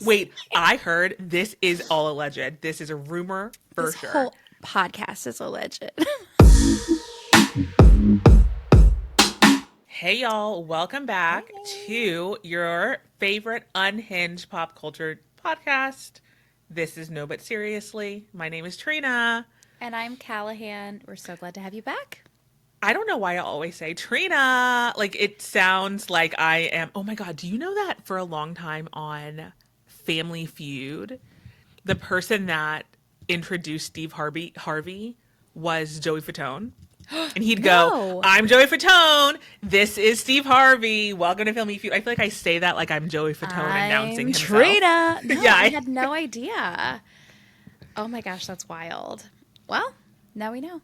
Wait, I heard this is all alleged. This is a rumor for This sure. whole podcast is alleged. Hey y'all, welcome back Hey. to your favorite unhinged pop culture podcast. This is No But Seriously. My name is Trina. And I'm Callahan. We're so glad to have you back. I don't know why I always say Trina. Like it sounds like I am. Oh my God, do you know that for a long time on Family Feud, the person that introduced Steve Harvey was Joey Fatone? And he'd go, No. I'm Joey Fatone. This is Steve Harvey. Welcome to Family Feud. I feel like I say that like I'm Joey Fatone announcing I'm himself. Trina. No, Yeah, I had no idea. Oh my gosh, that's wild. Well, now we know.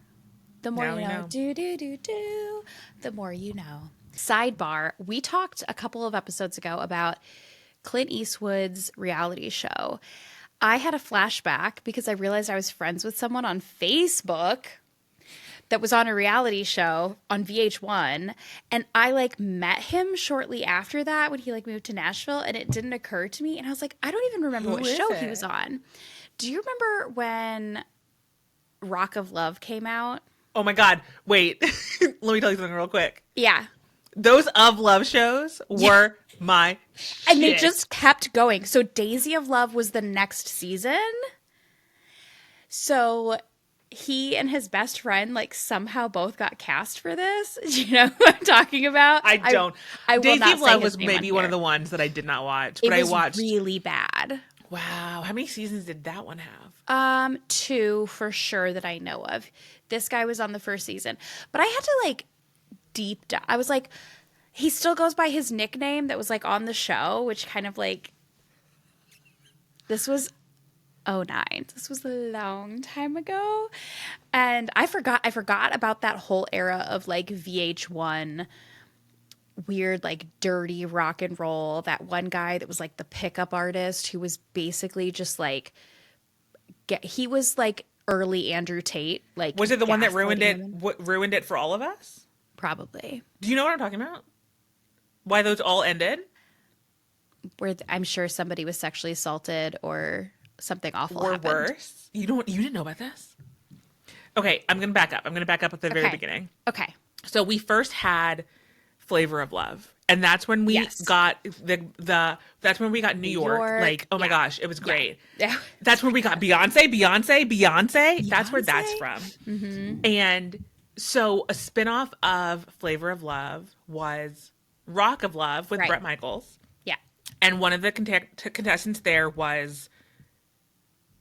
The more Now you we know. know. Do. The more you know. Sidebar, we talked a couple of episodes ago about Clint Eastwood's reality show. I had a flashback because I realized I was friends with someone on Facebook that was on a reality show on VH1, and I met him shortly after that when he moved to Nashville, and it didn't occur to me, and I was like, I don't even remember Who what is show he it? was on. Do you remember when Rock of Love came out? Oh my God. Wait. Let me tell you something real quick. Yeah. Those of love shows were my And they shit. just kept going. So Daisy of Love was the next season. So he and his best friend somehow both got cast for this. Do you know who I'm talking about? I don't. I will Daisy not of say Love his was name maybe on one of here. the ones that I did not watch, It but I was watched. really bad. Wow. How many seasons did that one have? 2 for sure that I know of. This guy was on the first season, but I had to deep dive. I was like, he still goes by his nickname that was on the show, which kind of this was '09. This was a long time ago, and I forgot about that whole era of VH1 weird dirty rock and roll. That one guy that was the pickup artist who was basically just he was early Andrew Tate. Was it the one that ruined gaslighting it? women. Ruined it for all of us? Probably. Do you know what I'm talking about? Why those all ended? Where I'm sure somebody was sexually assaulted or something awful Or happened. worse? You didn't know about this? Okay, I'm gonna back up. I'm gonna back up at the very Okay. beginning. Okay. So we first had Flavor of Love, and that's when we Yes. got that's when we got New York. York, Oh my yeah. gosh, it was great. Yeah. That's when we got Beyonce. That's where that's Beyonce? from. And so a spinoff of Flavor of Love was Rock of Love with Right. Bret Michaels. Yeah. And one of the contestants there was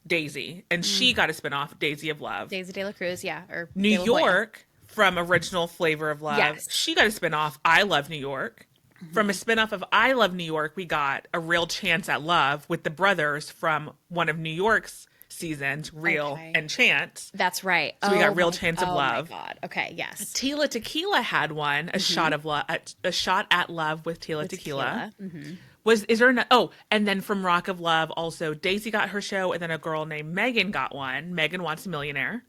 Daisy. And she got a spinoff, Daisy of Love. Daisy De La Cruz, yeah. Or New De La Hoya. York, from original Flavor of Love, Yes. she got a spinoff, I Love New York. From a spinoff of I Love New York, we got A Real Chance at Love with the brothers from one of New York's seasons, Real Okay. and Chance. That's right. So we got Real Chance of Love. Oh my God. Okay. Yes. Tila Tequila had one, a shot of love, a shot at love with Tila Tequila. Is there and then from Rock of Love also Daisy got her show, and then a girl named Megan got one. Megan Wants a Millionaire.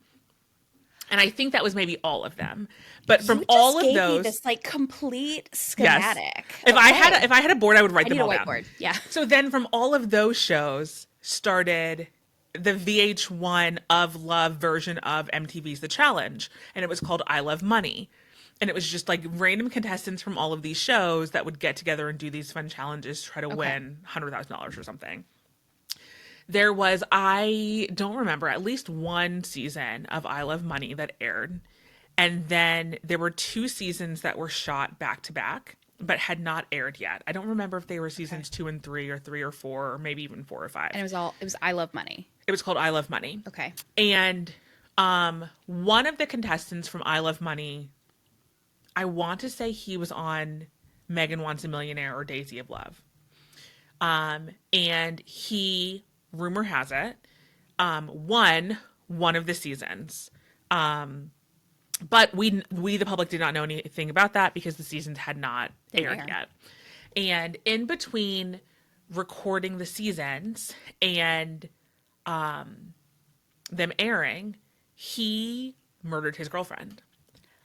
And I think that was maybe all of them. But from You just all of gave me those, this complete yes. schematic. If I Okay. had a board, I would write I them need a all down. whiteboard. Yeah. So then from all of those shows started the VH1 of Love version of MTV's The Challenge. And it was called I Love Money. And it was just random contestants from all of these shows that would get together and do these fun challenges to try to win $100,000 or something. There was, I don't remember, at least one season of I Love Money that aired. And then there were 2 seasons that were shot back to back, but had not aired yet. I don't remember if they were seasons 2 and 3 or 3 or 4, or maybe even 4 or 5. And it was I Love Money. It was called I Love Money. Okay. And one of the contestants from I Love Money, I want to say he was on Megan Wants a Millionaire or Daisy of Love. And he, rumor has it, won one of the seasons. But we the public did not know anything about that because the seasons had not aired yet. And in between recording the seasons and them airing, he murdered his girlfriend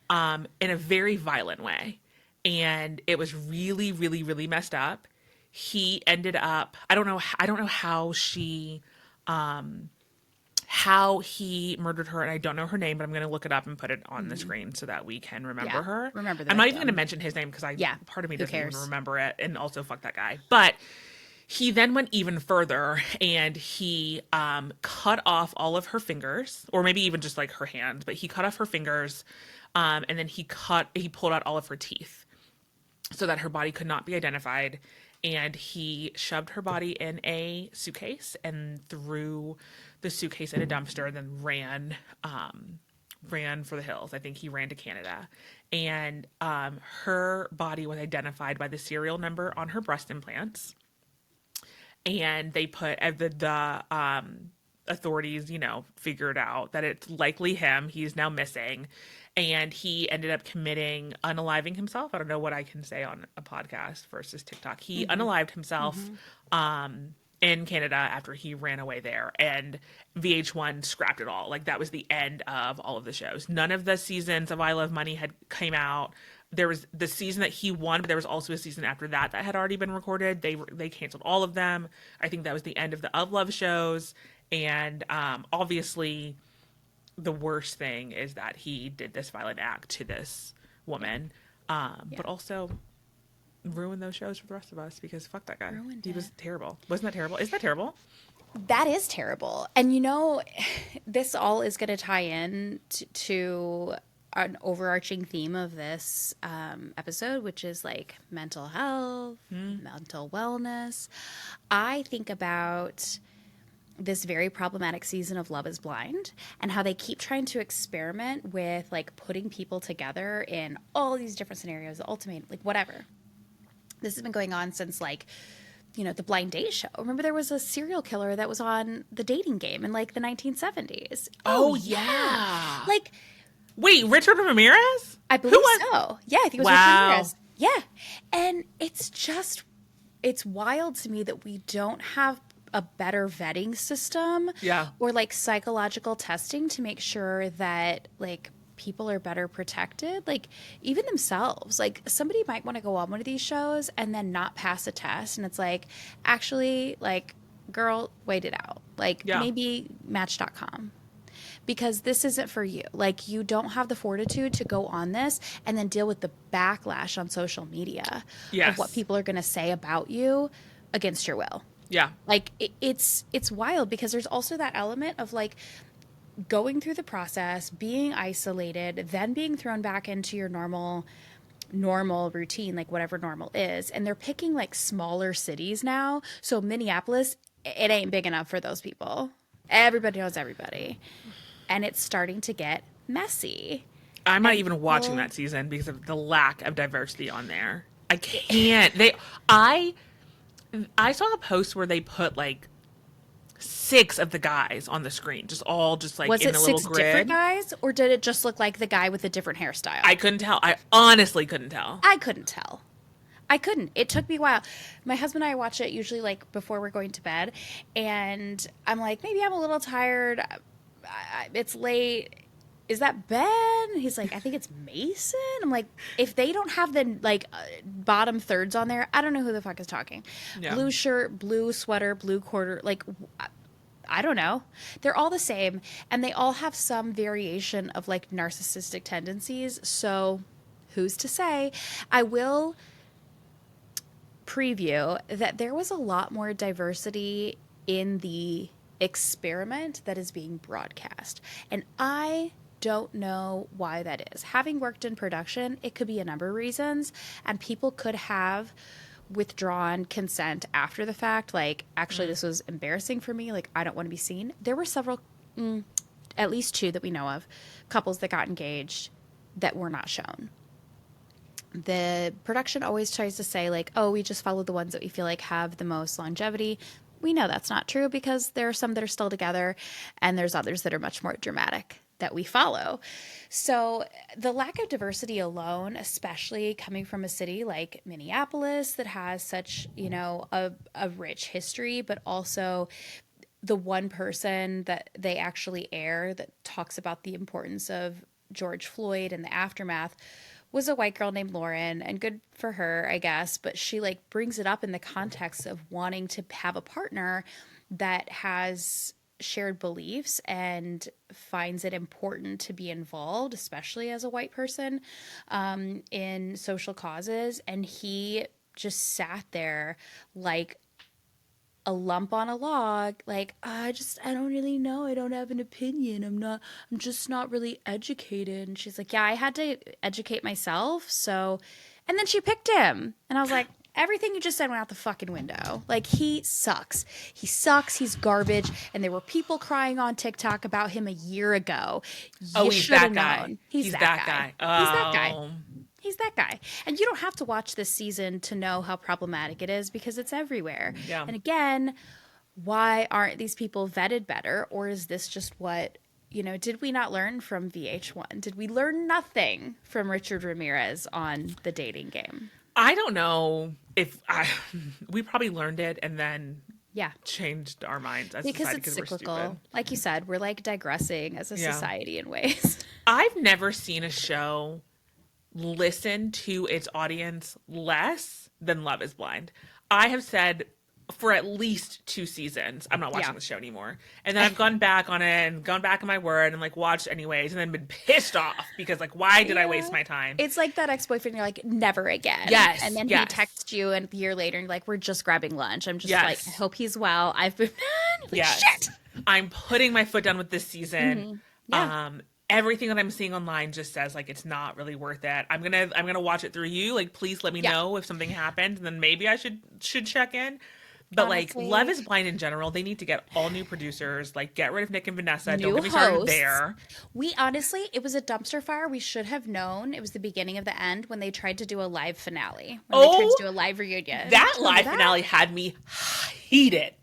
in a very violent way. And it was really, really, really messed up. he ended up, I don't know how he murdered her, and I don't know her name, but I'm going to look it up and put it on the screen so that we can remember Yeah. her. Remember the I'm not even going to victim. mention his name because Yeah. part of me Who doesn't even cares? remember it, and also fuck that guy. But he then went even further, and he cut off all of her fingers, or maybe even just like her hand, but he cut off her fingers, and then he pulled out all of her teeth so that her body could not be identified. And he shoved her body in a suitcase and threw the suitcase in a dumpster, and then ran for the hills. I think he ran to Canada. And her body was identified by the serial number on her breast implants. And they put the authorities, figured out that it's likely him. He's now missing. And he ended up unaliving himself. I don't know what I can say on a podcast versus TikTok. He unalived himself in Canada after he ran away there. And VH1 scrapped it all. Like, that was the end of all of the shows. None of the seasons of I Love Money had came out. There was the season that he won, but there was also a season after that that had already been recorded. They canceled all of them. I think that was the end of the Of Love shows. And obviously, the worst thing is that he did this violent act to this woman, but also ruined those shows for the rest of us because fuck that guy. Ruined He it. was terrible. Wasn't that terrible? Is that terrible? That is terrible. And this all is going to tie in to an overarching theme of this episode, which is like mental health, mental wellness. I think about this very problematic season of Love is Blind and how they keep trying to experiment with like putting people together in all these different scenarios, the ultimate, like whatever. This has been going on since like, the blind date show. Remember there was a serial killer that was on The Dating Game in like the 1970s. Oh yeah. Like, Wait, Richard Ramirez? I believe so. Yeah, I think it was Richard Wow. Ramirez. Yeah. And it's wild to me that we don't have a better vetting system Yeah. or like psychological testing to make sure that like people are better protected, like even themselves. Like somebody might want to go on one of these shows and then not pass a test, and it's like, actually, like, girl, wait it out. Like, Yeah. maybe Match.com, because this isn't for you. Like, you don't have the fortitude to go on this and then deal with the backlash on social media Yes. of what people are going to say about you against your will. Yeah. Like, it's wild because there's also that element of like going through the process, being isolated, then being thrown back into your normal routine, like whatever normal is. And they're picking like smaller cities now. So Minneapolis, it ain't big enough for those people. Everybody knows everybody. And it's starting to get messy. I'm not And even watching people- that season because of the lack of diversity on there. I can't. I saw a post where they put like 6 of the guys on the screen, just like Was in it a little 6 grid. different guys, or did it just look like the guy with a different hairstyle? I couldn't tell. I honestly couldn't tell. I couldn't tell. I couldn't. It took me a while. My husband and I watch it usually like before we're going to bed, and I'm like, maybe I'm a little tired. It's late. Is that Ben? He's like, I think it's Mason. I'm like, if they don't have the like bottom thirds on there, I don't know who the fuck is talking. Yeah. Blue shirt, blue sweater, blue quarter, like I don't know. They're all the same, and they all have some variation of like narcissistic tendencies. So who's to say? I will preview that there was a lot more diversity in the experiment that is being broadcast. And I don't know why that is. Having worked in production, it could be a number of reasons, and people could have withdrawn consent after the fact. Like, actually, this was embarrassing for me. Like, I don't want to be seen. There were several, at least 2 that we know of, couples that got engaged that were not shown. The production always tries to say, like, oh, we just follow the ones that we feel like have the most longevity. We know that's not true because there are some that are still together, and there's others that are much more dramatic that we follow. So the lack of diversity alone, especially coming from a city like Minneapolis that has such, a rich history, but also the one person that they actually air that talks about the importance of George Floyd and the aftermath was a white girl named Lauren, and good for her, I guess, but she like brings it up in the context of wanting to have a partner that has shared beliefs and finds it important to be involved, especially as a white person, in social causes. And he just sat there like a lump on a log, like, I don't really know. I don't have an opinion. I'm just not really educated. And she's like, yeah, I had to educate myself. So, and then she picked him. And I was like, everything you just said went out the fucking window. Like, he sucks. He sucks. He's garbage. And there were people crying on TikTok about him a year ago. Oh, You he's should have that guy. known. He's that guy. He's that guy. Oh. He's that guy. And you don't have to watch this season to know how problematic it is because it's everywhere. Yeah. And again, why aren't these people vetted better? Or is this just what, did we not learn from VH1? Did we learn nothing from Richard Ramirez on The Dating Game? I don't know if we probably learned it and then changed our minds as because society it's because we're cyclical. stupid. Like you said, we're like digressing as a society in ways. I've never seen a show listen to its audience less than Love is Blind. I have said for at least 2 seasons, I'm not watching the show anymore. And then I've gone back on it and gone back on my word and like watched anyways and then been pissed off because like, why did I waste my time? It's like that ex-boyfriend, you're like, never again. Yes. And then he texts you a year later and you're like, we're just grabbing lunch. I'm just like, I hope he's well. I've been like, shit. I'm putting my foot down with this season. Mm-hmm. Yeah. Everything that I'm seeing online just says like it's not really worth it. I'm gonna watch it through you. Like, please let me know if something happens, and then maybe I should check in. But honestly, like Love is Blind in general, they need to get all new producers. Like, get rid of Nick and Vanessa. Don't get me started there. We honestly, it was a dumpster fire. We should have known it was the beginning of the end when they tried to do a live finale. When they tried to do a live reunion. That live finale had me heated.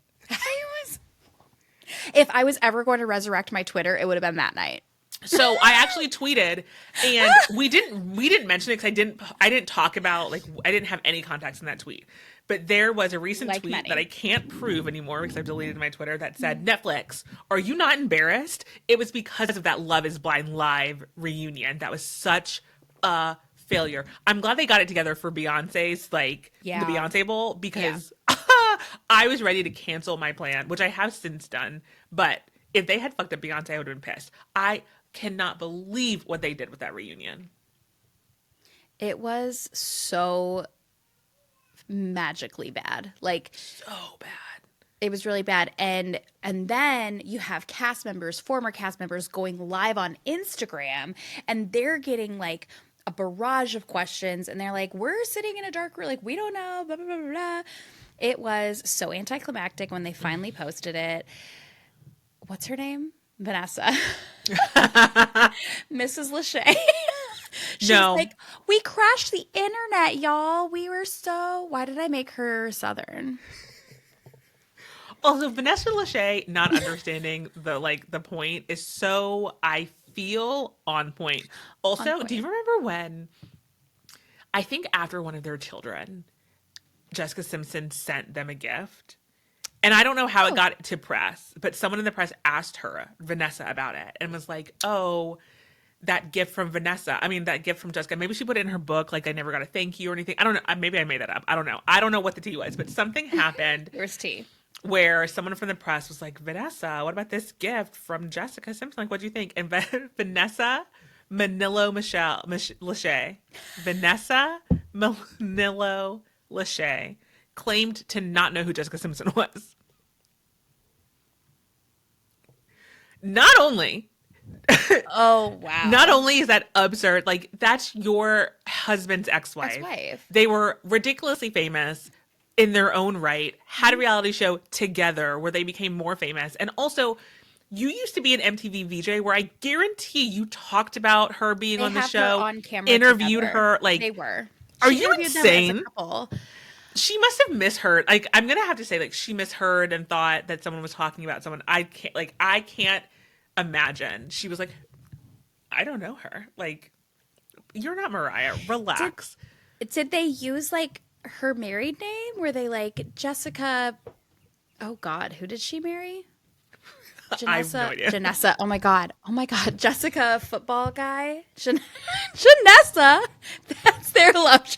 If I was ever going to resurrect my Twitter, it would have been that night. So I actually tweeted, and we didn't mention it because I didn't talk about, like, I didn't have any context in that tweet. But there was a recent tweet that I can't prove anymore because I've deleted my Twitter that said, Netflix, are you not embarrassed? It was because of that Love is Blind live reunion. That was such a failure. I'm glad they got it together for Beyonce's, like, the Beyonce Bowl, because I was ready to cancel my plan, which I have since done. But if they had fucked up Beyonce, I would have been pissed. I cannot believe what they did with that reunion. It was so magically bad. Like, so bad. It was really bad. And then you have cast members, former cast members going live on Instagram, and they're getting like a barrage of questions, and they're like, we're sitting in a dark room, like, we don't know, blah, blah, blah, blah. It was so anticlimactic when they finally posted it. What's her name? Vanessa. Mrs. Lachey. She's like, we crashed the internet, y'all. We were so... Why did I make her Southern? Also, Vanessa Lachey not understanding the point is so, I feel, on point. Also, do you remember when, I think after one of their children, Jessica Simpson sent them a gift? And I don't know how it got to press, but someone in the press asked her, Vanessa, about it and was like, oh, that gift from Vanessa. I mean, that gift from Jessica. Maybe she put it in her book, like, I never got a thank you or anything. I don't know. Maybe I made that up. I don't know. I don't know what the tea was, but something happened. There was tea. Where someone from the press was like, Vanessa, what about this gift from Jessica Simpson? Like, what do you think? And Vanessa Lachey. Vanessa Manillo Lachey claimed to not know who Jessica Simpson was. Not only oh, wow. Not only is that absurd, like, that's your husband's ex-wife. They were ridiculously famous in their own right, had a reality show together where they became more famous. And also, you used to be an MTV VJ where I guarantee you talked about her being on the show, on camera interviewed together. her. Like, they were. Are you insane? She must have misheard. Like, I'm gonna have to say, like, she misheard and thought that someone was talking about someone. I can't imagine. She was like, I don't know her. Like, you're not Mariah. Relax. Did they use like her married name? Were they like Jessica? Oh God, who did she marry? I have no idea. Janessa. Oh my God. Oh my God. Jessica, football guy. Janessa. That's their love child.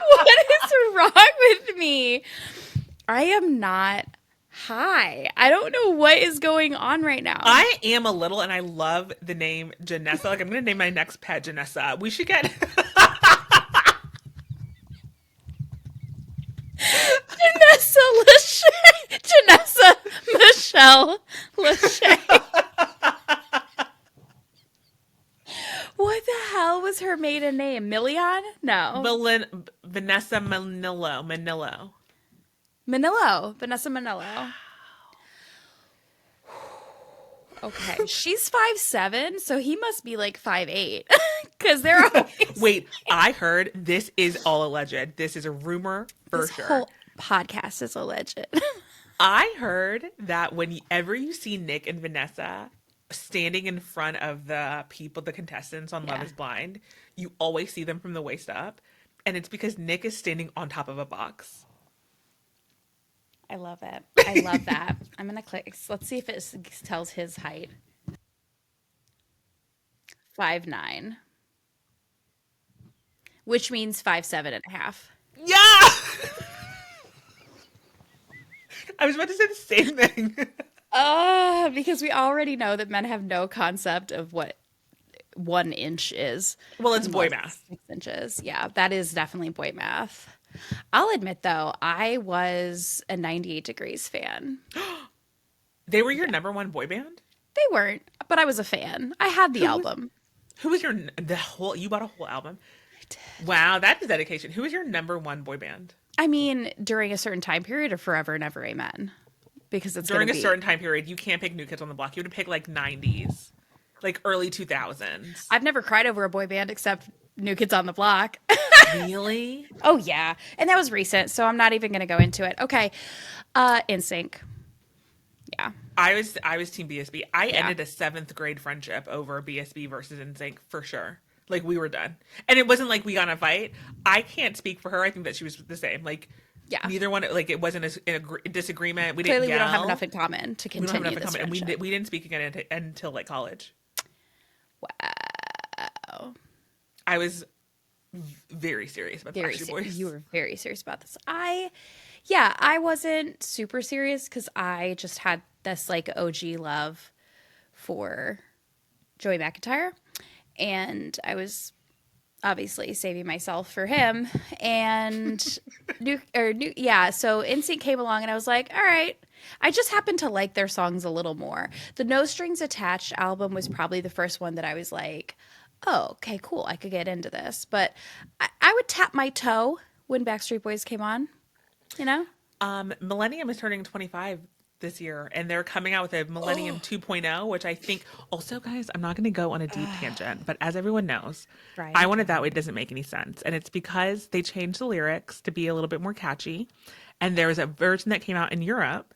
What is wrong with me? I am not high. I don't know what is going on right now. I am a little, and I love the name Janessa. Like, I'm going to name my next pet Janessa. We should get Janessa Lachey. Janessa Michelle Lachey. What the hell was her maiden name? Million? No. Vanessa Manillo. Manillo. Vanessa Manillo. Okay. She's 5'7", so he must be like 5'8". Because they're always... Wait, I heard this is all alleged. This is a rumor for this sure. whole podcast is alleged. I heard that whenever you see Nick and Vanessa standing in front of the contestants on Love is Blind, you always see them from the waist up. And it's because Nick is standing on top of a box. I love it. I love that. I'm going to click. Let's see if it tells his height. 5'9", which means 5'7.5". Yeah! I was about to say the same thing. Because we already know that men have no concept of what 1 inch is. Well, it's boy math. 6 inches. Yeah, that is definitely boy math. I'll admit, though, I was a 98 Degrees fan. They were your number one boy band? They weren't, but I was a fan. I had the album. Who was you bought a whole album? I did. Wow, that is dedication. Who was your number one boy band? I mean, during a certain time period of Forever and Ever Amen. Because it's during a certain time period, you can't pick New Kids on the Block. You would pick like 90s, like early 2000s. I've never cried over a boy band except New Kids on the Block. Really? Oh, yeah. And that was recent, so I'm not even going to go into it. Okay. NSYNC. Yeah. I was Team BSB. I ended a 7th grade friendship over BSB versus NSYNC for sure. Like, we were done. And it wasn't like we got in a fight. I can't speak for her. I think that she was the same. Like, yeah, neither one, like, it wasn't a disagreement. We Clearly, didn't yell. we don't have enough in common to continue this friendship. And we didn't speak again until like college. Wow. I was very serious about the Backstreet Boys. You were very serious about this. I wasn't super serious because I just had this like OG love for Joey McIntyre, and I was obviously saving myself for him. And so NSYNC came along, and I was like, all right. I just happened to like their songs a little more. The No Strings Attached album was probably the first one that I was like, oh, okay, cool. I could get into this. But I would tap my toe when Backstreet Boys came on, you know? Millennium is turning 25 this year, and they're coming out with a Millennium 2.0, which I think also, guys, I'm not going to go on a deep tangent, but as everyone knows, right. I Want It That Way doesn't make any sense. And it's because they changed the lyrics to be a little bit more catchy. And there was a version that came out in Europe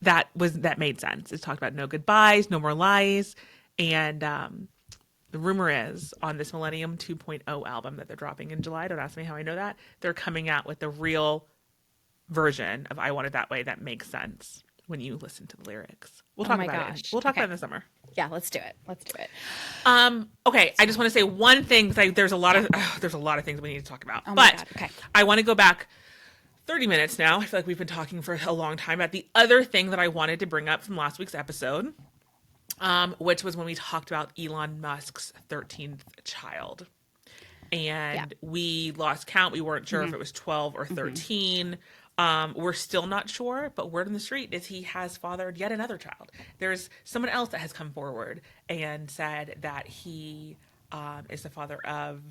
that made sense. It talked about no goodbyes, no more lies. And the rumor is on this Millennium 2.0 album that they're dropping in July, don't ask me how I know that, they're coming out with the real version of I Want It That Way that makes sense when you listen to the lyrics. We'll talk about it. We'll talk about it in the summer. Yeah, let's do it. Okay, I just want to say one thing, because there's a lot of things we need to talk about. Oh my God. Okay. I want to go back 30 minutes now. I feel like we've been talking for a long time about the other thing that I wanted to bring up from last week's episode, which was when we talked about Elon Musk's 13th child. And we lost count. We weren't sure if it was 12 or 13. We're still not sure, but word on the street is he has fathered yet another child. There's someone else that has come forward and said that he is the father of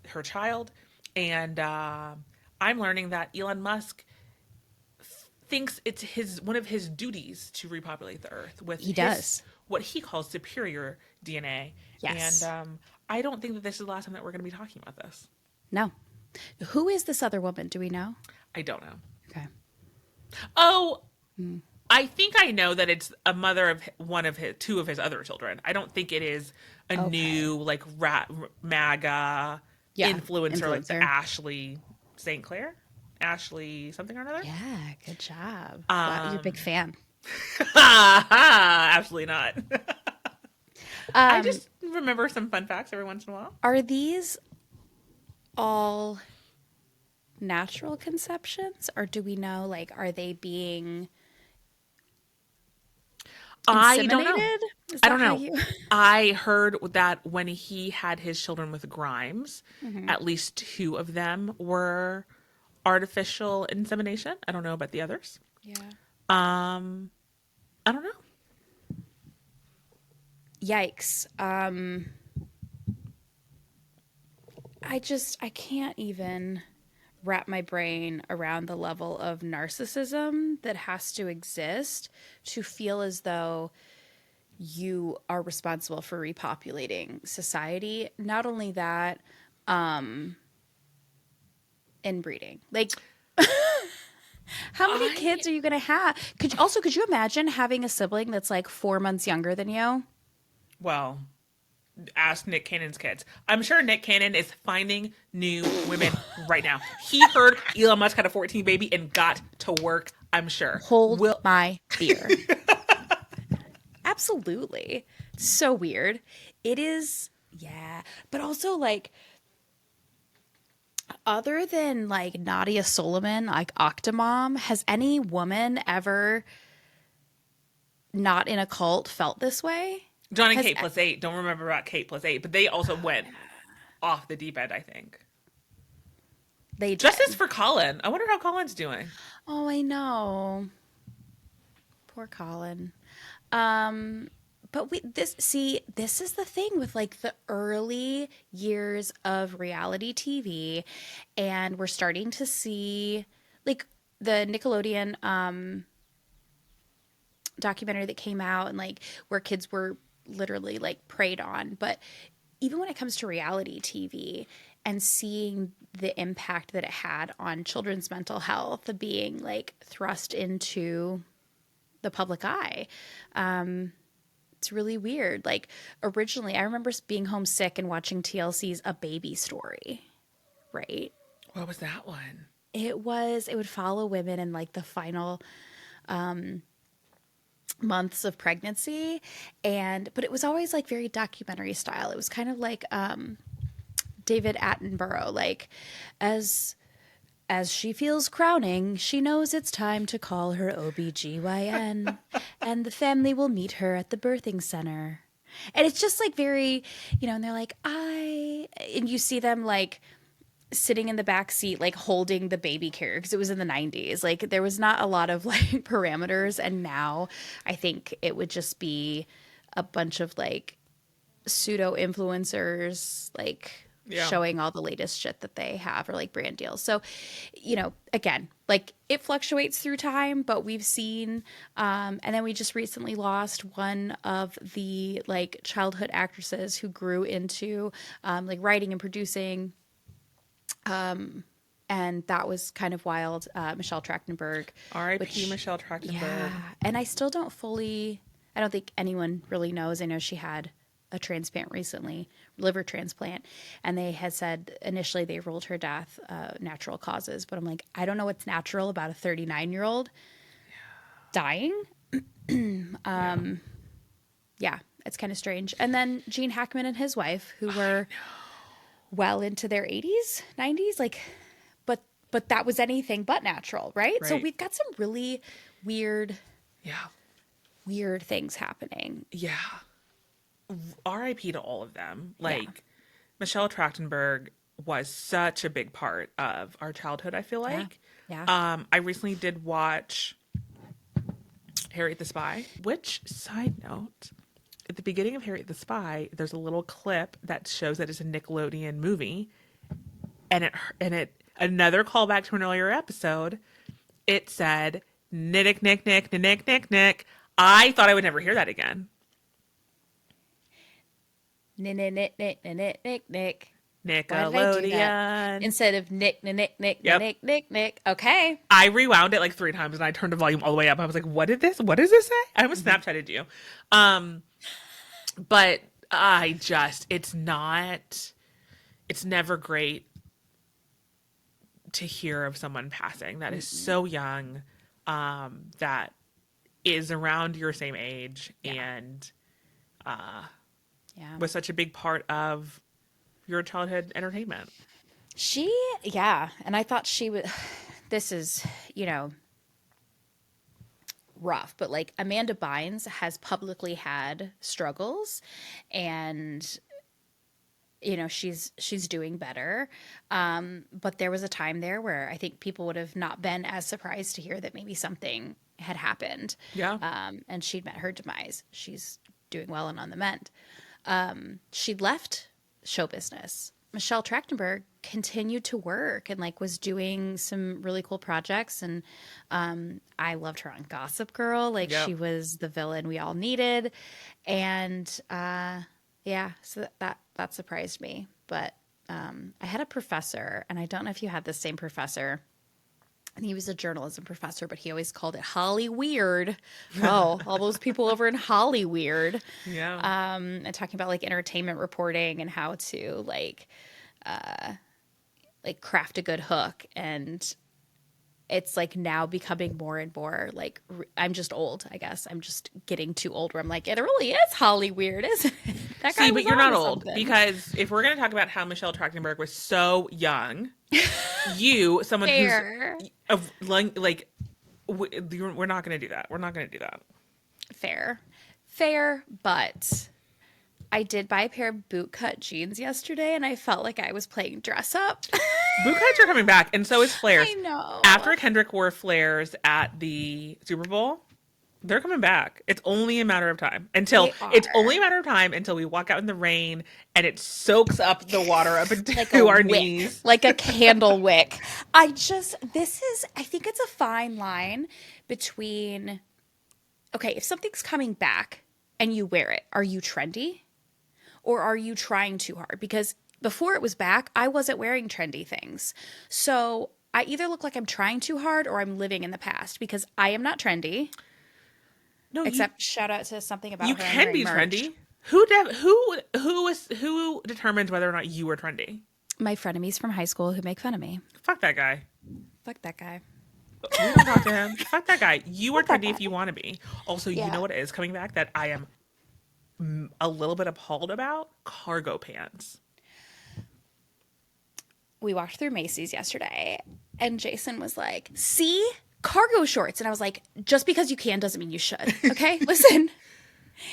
her child. And I'm learning that Elon Musk thinks it's one of his duties to repopulate the earth with what he calls superior DNA. Yes. And I don't think that this is the last time that we're going to be talking about this. No. Who is this other woman? Do we know? I don't know. Okay. Oh, I think I know that it's a mother of two of his other children. I don't think it is a Okay. new like MAGA Yeah, influencer like the influencer. Ashley St. Clair, Ashley something or another. Yeah, good job. Wow, you're a big Um, fan. absolutely not. I Um, just remember some fun facts every once in a while. are these all natural conceptions, or do we know, like, are they being I don't know. inseminated? Is I that don't how know. you? I heard that when he had his children with Grimes, Mhm. at least two of them were artificial insemination. I don't know about the others. Yeah. Um, I don't know. Yikes. I can't even wrap my brain around the level of narcissism that has to exist to feel as though you are responsible for repopulating society. Not only that, inbreeding. Like, how many I kids are you going to have? Could you imagine having a sibling that's like 4 months younger than you? well, ask Nick Cannon's kids. I'm sure Nick Cannon is finding new women right now. He heard Elon Musk had a 14 baby and got to work. I'm sure. Hold Will my beer. Absolutely. So weird. It is, yeah. But also, like, other than like Nadia Solomon, like Octomom, has any woman ever not in a cult felt this way? John and Has Kate plus eight. Don't remember about Kate plus eight, but they also went off the deep end. I think. they Justice did? for Colin. I wonder how Colin's doing. Oh, I know. Poor Colin. Um, but this is the thing with like the early years of reality TV, and we're starting to see like the Nickelodeon documentary that came out and like where kids were literally like preyed on. But even when it comes to reality TV and seeing the impact that it had on children's mental health being like thrust into the public eye, it's really weird. Like originally, I remember being homesick and watching TLC's A Baby Story, right? What was that one? It would follow women in like the final months of pregnancy, and but it was always like very documentary style. It was kind of like David Attenborough, like as as she feels crowning, she knows it's time to call her OBGYN, and the family will meet her at the birthing center. And it's just like very, and they're like, and you see them like sitting in the back seat, like holding the baby carrier because it was in the 90s. Like there was not a lot of like parameters. And now I think it would just be a bunch of like pseudo influencers, like Yeah. showing all the latest shit that they have or like brand deals. So, again, like it fluctuates through time, but we've seen, and then we just recently lost one of the like childhood actresses who grew into like writing and producing. And that was kind of wild. Michelle Trachtenberg, R.I.P. which, Michelle yeah. Trachtenberg. And I still don't fully, I don't think anyone really knows. I know she had a transplant recently, liver transplant, and they had said initially they ruled her death natural causes. But I'm like, I don't know what's natural about a 39-year-old dying. Yeah. Yeah, it's kind of strange. And then Gene Hackman and his wife, who were well into their 80s, 90s, like, but that was anything but natural, right? So Right. we've got some really weird, Yeah. weird things happening. Yeah. R.I.P. to all of them. Yeah, Like, Michelle Trachtenberg was such a big part of our childhood, I feel yeah, like. yeah. I recently did watch Harriet the Spy, which, side note, at the beginning of Harriet the Spy, there's a little clip that shows that it's a Nickelodeon movie, and it another callback to an earlier episode. It said Nick Nick Nick Nick Nick Nick. I thought I would never hear that again. Nick, Nick, Nick, Nick, Nick, Nick. Why did I do that? Nickelodeon. Instead of Nick, Nick, Nick, Nick, Yep. Nick, Nick, Nick. Okay. I rewound it like 3 times and I turned the volume all the way up. I was like, what does this say? I almost Mhm. Snapchatted you. Um, but it's never great to hear of someone passing that is Mm-mm. so young, that is around your same age Yeah. and Yeah. was such a big part of your childhood entertainment. Yeah. And I thought she would, this is, you know, rough, but like Amanda Bynes has publicly had struggles and she's doing better. But there was a time there where I think people would have not been as surprised to hear that maybe something had happened. Yeah. And she'd met her demise. She's doing well and on the mend. She'd left show business. Michelle Trachtenberg continued to work and like was doing some really cool projects. And I loved her on Gossip Girl. Like Yep. she was the villain we all needed. And yeah, so that surprised me. But I had a professor, and I don't know if you had the same professor. And he was a journalism professor, but he always called it Holly Weird. Oh, all those people over in Holly Weird. Yeah. And talking about like entertainment reporting and how to like craft a good hook. And it's like now becoming more and more like I'm just old, I guess. I'm just getting too old where I'm like, it really is Holly Weird, isn't it? That guy See, but was you're not onto old something. because if we're going to talk about how Michelle Trachtenberg was so young, someone who's Fair. we're not going to do that. We're not going to do that. Fair, but I did buy a pair of bootcut jeans yesterday and I felt like I was playing dress up. Bootcuts are coming back, and so is flares. I know. After Kendrick wore flares at the Super Bowl, they're coming back. It's only a matter of time They until we walk out in the rain and it soaks up the water up into like a our wick, knees. like a candle wick. I think it's a fine line between, okay, if something's coming back and you wear it, are you trendy or are you trying too hard? Because before it was back, I wasn't wearing trendy things. So I either look like I'm trying too hard or I'm living in the past because I am not trendy. No, Except shout out to something about you her. I'm can be wearing merch. trendy. Who determines whether or not you are trendy? My frenemies from high school who make fun of me. Fuck that guy. Fuck that guy. We don't talk to him. Fuck that guy. You are Fuck that trendy if guy. you want to be. Also, you Yeah. know what is coming back that I am a little bit appalled about? Cargo pants. We walked through Macy's yesterday and Jason was like, see? Cargo shorts. And I was like, just because you can doesn't mean you should. Okay? Listen.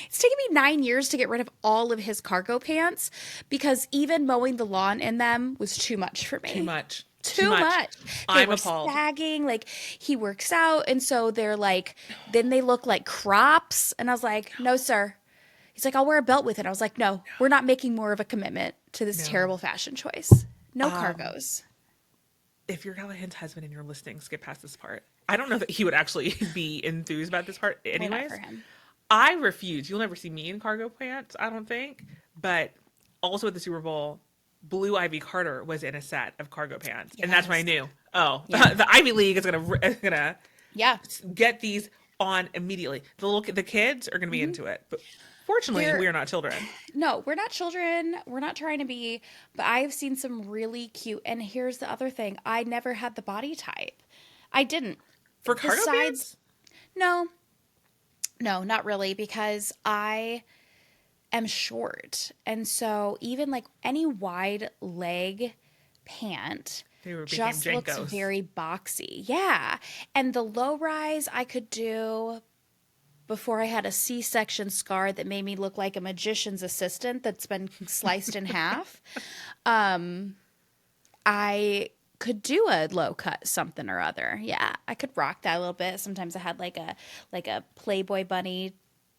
It's taken me 9 years to get rid of all of his cargo pants because even mowing the lawn in them was too much for me. Too much. Too much. They I'm were appalled. sagging. Like he works out, and so they're like. Then they look like crops, and I was like, "No, sir." He's like, "I'll wear a belt with it." I was like, "No, we're not making more of a commitment to this terrible fashion choice. No cargos." If you're Callahan's husband and you're listening, skip past this part. I don't know that he would actually be enthused about this part, Well, not anyways. for him. I refuse. You'll never see me in cargo pants, I don't think. But also at the Super Bowl, Blue Ivy Carter was in a set of cargo pants, and that's when I Yes. knew. Oh, Yeah. the Ivy League is gonna Yeah. get these on immediately. The kids are gonna be into it, but fortunately, They're- we are not children. No, we're not children. We're not trying to be, but I've seen some really cute. And here's the other thing: I never had the body type. I didn't. For cargo Besides- pants, No, not really, because I am short. And so even like any wide leg pant they became just looks Jenkos. very boxy. Yeah. And the low rise I could do before I had a C-section scar that made me look like a magician's assistant that's been sliced in half. I could do a low cut something or other. Yeah, I could rock that a little bit. Sometimes I had like a Playboy bunny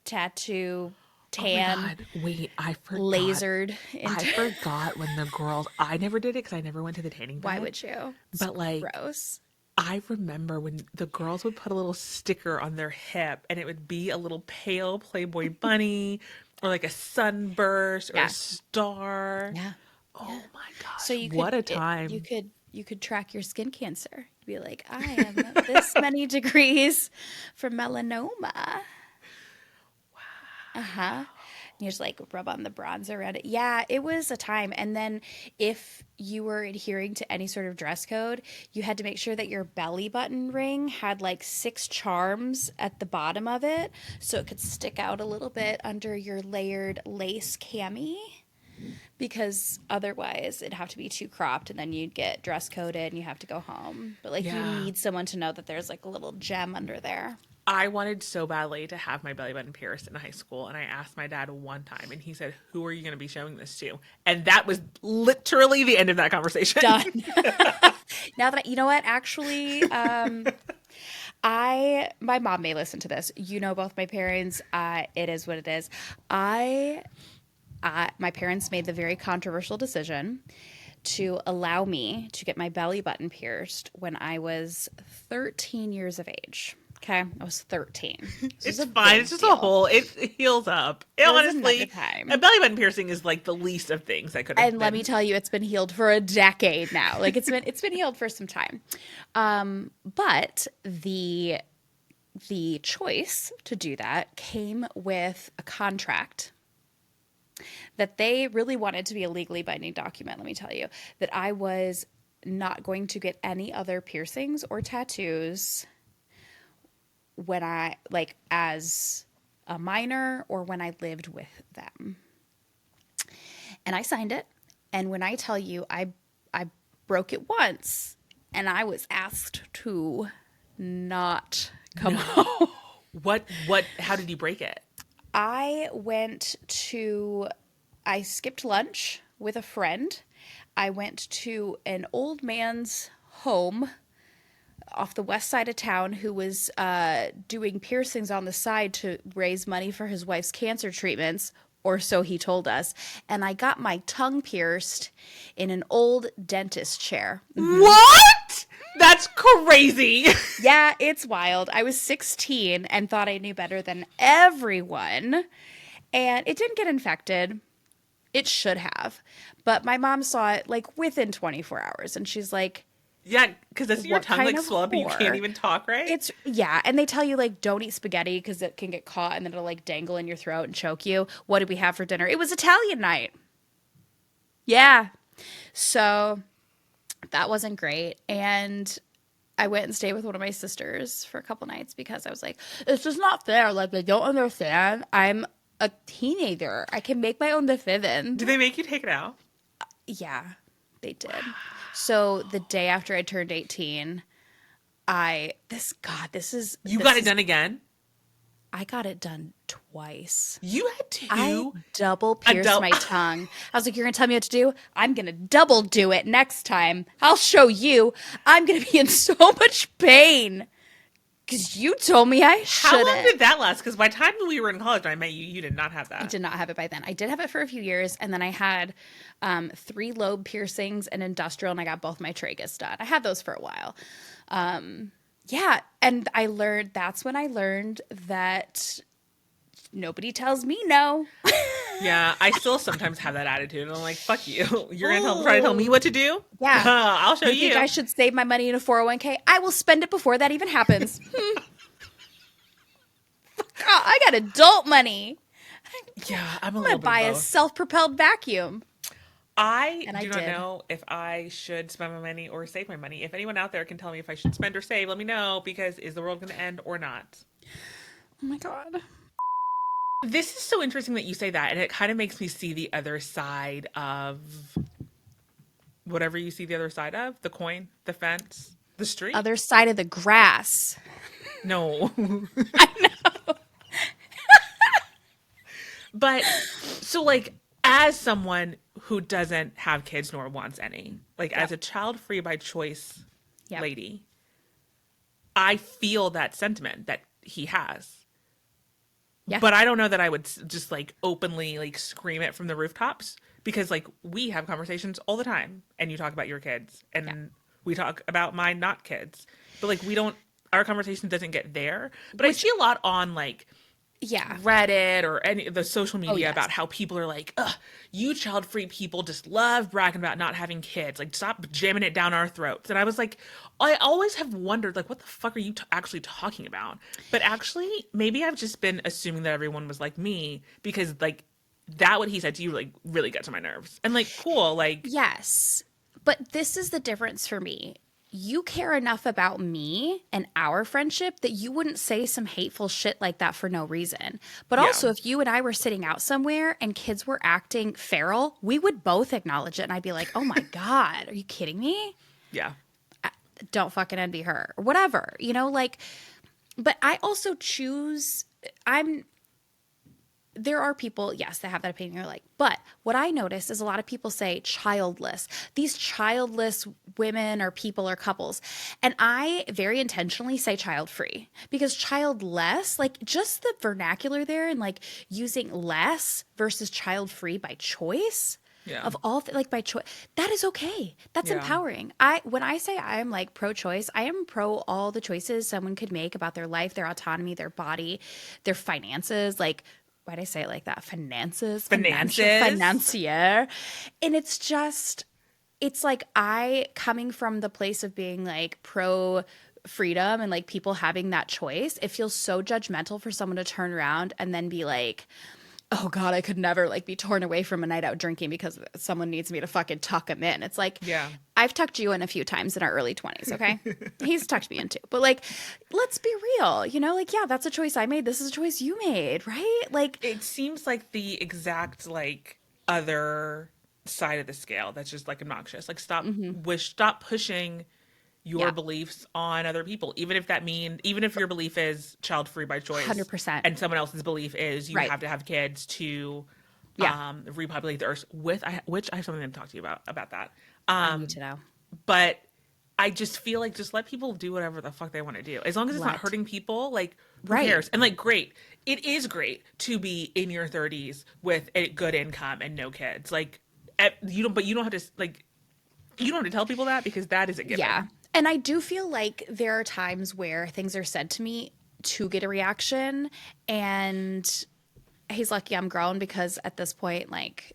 tattoo, tan, Oh my God. Wait, I forgot. lasered. I forgot when the girls. I never did it because I never went to the tanning bed. Why would you? But like, Gross. I remember when the girls would put a little sticker on their hip, and it would be a little pale Playboy bunny, or like a sunburst, or Yeah. a star. Yeah. Oh my So gosh, you what could a time. you could track your skin cancer. You'd be like, I am this many degrees from melanoma. Uh-huh. You just like rub on the bronzer around it. Yeah, it was a time. And then if you were adhering to any sort of dress code, you had to make sure that your belly button ring had like 6 charms at the bottom of it so it could stick out a little bit under your layered lace cami because otherwise it'd have to be too cropped and then you'd get dress coded and you have to go home. But like you Yeah. need someone to know that there's like a little gem under there. I wanted so badly to have my belly button pierced in high school, and I asked my dad one time, and he said, "Who are you going to be showing this to?" And that was literally the end of that conversation. Done. Now that you know what, actually, my mom may listen to this. You know, both my parents. It is what it is. My parents made the very controversial decision to allow me to get my belly button pierced when I was 13 years of age. Okay, I was 13. It's fine. It's just a hole. It heals up. Honestly, time. a belly button piercing is like the least of things that could have And let me tell you, it's been healed for a decade now. Like it's been healed for some time. But the choice to do that came with a contract that they really wanted to be a legally binding document. Let me tell you that I was not going to get any other piercings or tattoos when I like as a minor or when I lived with them. And I signed it. And when I tell you I broke it once and I was asked to not come home. How did you break it? I skipped lunch with a friend. I went to an old man's home off the west side of town who was doing piercings on the side to raise money for his wife's cancer treatments, or so he told us. And I got my tongue pierced in an old dentist chair. What? That's crazy. Yeah, it's wild. I was 16 and thought I knew better than everyone. And it didn't get infected. It should have. But my mom saw it like within 24 hours. And she's like, Yeah, because it's your What tongue kind like of swell up and you whore? can't even talk, right? and they tell you like don't eat spaghetti because it can get caught and then it'll like dangle in your throat and choke you. What did we have for dinner? It was Italian night. Yeah. So that wasn't great. And I went and stayed with one of my sisters for a couple nights because I was like, it's just not fair. Like, they don't understand. I'm a teenager. I can make my own decision. Did they make you take it out? Yeah, they did. So the day after I turned 18, You got it done again? I got it done twice. You had to. I double pierced my tongue. I was like, you're going to tell me what to do? I'm going to double do it next time. I'll show you. I'm going to be in so much pain because you told me I shouldn't. How long did that last? Because by the time we were in college and I met you, you did not have that. I did not have it by then. I did have it for a few years, and then I had 3 lobe piercings and industrial, and I got both my tragus done. I had those for a while. Yeah, and that's when I learned that nobody tells me no. Yeah, I still sometimes have that attitude. And I'm like, fuck you. You're going to try to tell me what to do? Yeah. I'll show you. You think I should save my money in a 401k? I will spend it before that even happens. I got adult money. Yeah, I'm going to buy a self-propelled vacuum. I do not know if I should spend my money or save my money. If anyone out there can tell me if I should spend or save, let me know, because is the world going to end or not? Oh my God. This is so interesting that you say that, and it kind of makes me see the other side of whatever you see the other side of, the coin, the fence, the street. Other side of the grass. No. I know. But so like as someone who doesn't have kids nor wants any, like as a child free by choice lady, I feel that sentiment that he has. Yeah. But I don't know that I would just like openly like scream it from the rooftops, because like we have conversations all the time and you talk about your kids and we talk about my not kids, but like our conversation doesn't get there. But I see a lot on like Yeah. Reddit or any the social Oh, media yes. about how people are like, ugh, you child-free people just love bragging about not having kids. Like, stop jamming it down our throats. And I was like, I always have wondered, like, what the fuck are you actually talking about? But actually, maybe I've just been assuming that everyone was like me because, like, that what he said to you, like, really gets on my nerves. And, like, cool, like, Yes. But this is the difference for me. You care enough about me and our friendship that you wouldn't say some hateful shit like that for no reason. But yeah, also, if you and I were sitting out somewhere and kids were acting feral, we would both acknowledge it. And I'd be like, oh my God, are you kidding me? yeah, Don't fucking envy her or whatever, like, but I also choose, there are people, yes, that have that opinion. You're like, but what I notice is a lot of people say childless. These childless women or people or couples. And I very intentionally say child free because childless, like just the vernacular there and like using less versus child free by choice. yeah, Of all like by choice, that is okay. That's yeah, empowering. When I say I am like pro choice, I am pro all the choices someone could make about their life, their autonomy, their body, their finances. Like, why'd I say it like that? Finances, finances. financier. And it's like I coming from the place of being like pro freedom and like people having that choice. It feels so judgmental for someone to turn around and then be like, oh God, I could never like be torn away from a night out drinking because someone needs me to fucking tuck him in. It's like, Yeah. I've tucked you in a few times in our early 20s, okay? He's tucked me in too. But like, let's be real, like, yeah, that's a choice I made. This is a choice you made, right? Like, It seems like the exact like other side of the scale that's just like obnoxious. Like stop pushing your yeah, beliefs on other people, even if your belief is child free by choice 100%. and someone else's belief is you Right. have to have kids to Yeah. repopulate the earth which I have something to talk to you about that. I need to know. But I just feel like just let people do whatever the fuck they want to do. As long as it's not Let. hurting people, like who Right. cares? And like great. It is great to be in your 30s with a good income and no kids. Like you don't have to like you don't have to tell people that because that is a given. Yeah. And I do feel like there are times where things are said to me to get a reaction. And he's lucky I'm grown because at this point, like,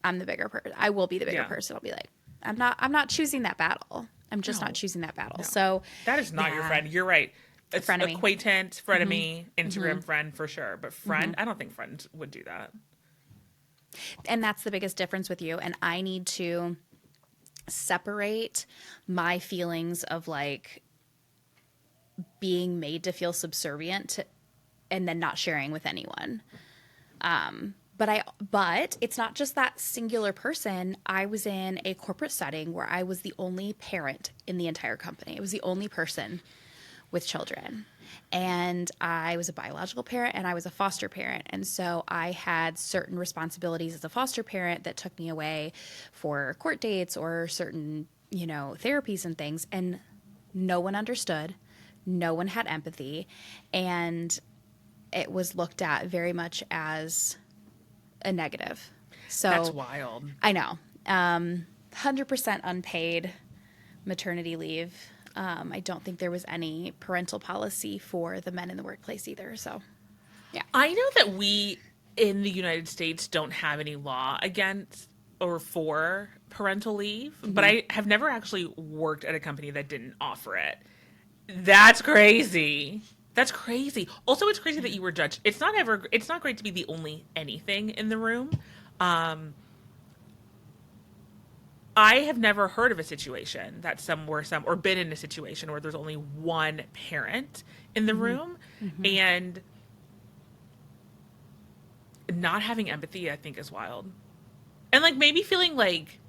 I'm the bigger person. I will be the bigger Yeah. person. I'll be like, I'm not choosing that battle. I'm just No. not choosing that battle. No. So That is not your yeah. friend. You're right. It's Frenemy. acquaintance, frenemy, Instagram friend for sure. But friend, I don't think friends would do that. And that's the biggest difference with you. And I need to separate my feelings of like being made to feel subservient and then not sharing with anyone. But it's not just that singular person. I was in a corporate setting where I was the only parent in the entire company. I was the only person with children. And I was a biological parent and I was a foster parent. And so I had certain responsibilities as a foster parent that took me away for court dates or certain, therapies and things. And no one understood. No one had empathy. And it was looked at very much as a negative. So That's wild. I know. 100% unpaid maternity leave. I don't think there was any parental policy for the men in the workplace either. So, yeah. I know that we in the United States don't have any law against or for parental leave, but I have never actually worked at a company that didn't offer it. That's crazy. That's crazy. Also, it's crazy that you were judged. It's not great to be the only anything in the room. I have never heard of a situation that or been in a situation where there's only one parent in the room and not having empathy, I think is wild. And like maybe feeling like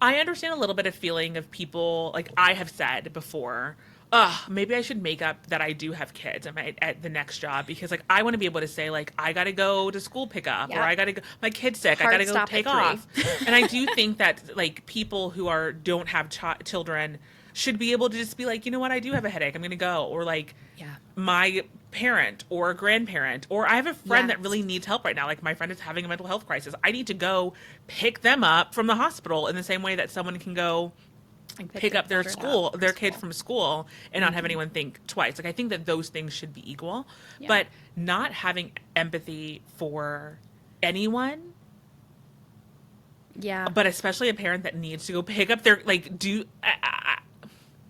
I understand a little bit of feeling of people like I have said before, maybe I should make up that I do have kids at the next job because like I want to be able to say like I gotta go to school pickup or Yeah. I gotta go my kid's sick Hard I gotta go stop take at off. And I do think that like people who don't have children should be able to just be like, you know what, I do have a headache, I'm gonna go. Or like Yeah. my parent or a grandparent or I have a friend that Yes. really needs help right now, like my friend is having a mental health crisis, I need to go pick them up from the hospital in the same way that someone can go Pick pick up their children up from their kid school. from school and not have anyone think twice. Like I think that those things should be equal, Yeah. but not having empathy for anyone, Yeah. but especially a parent that needs to go pick up their like do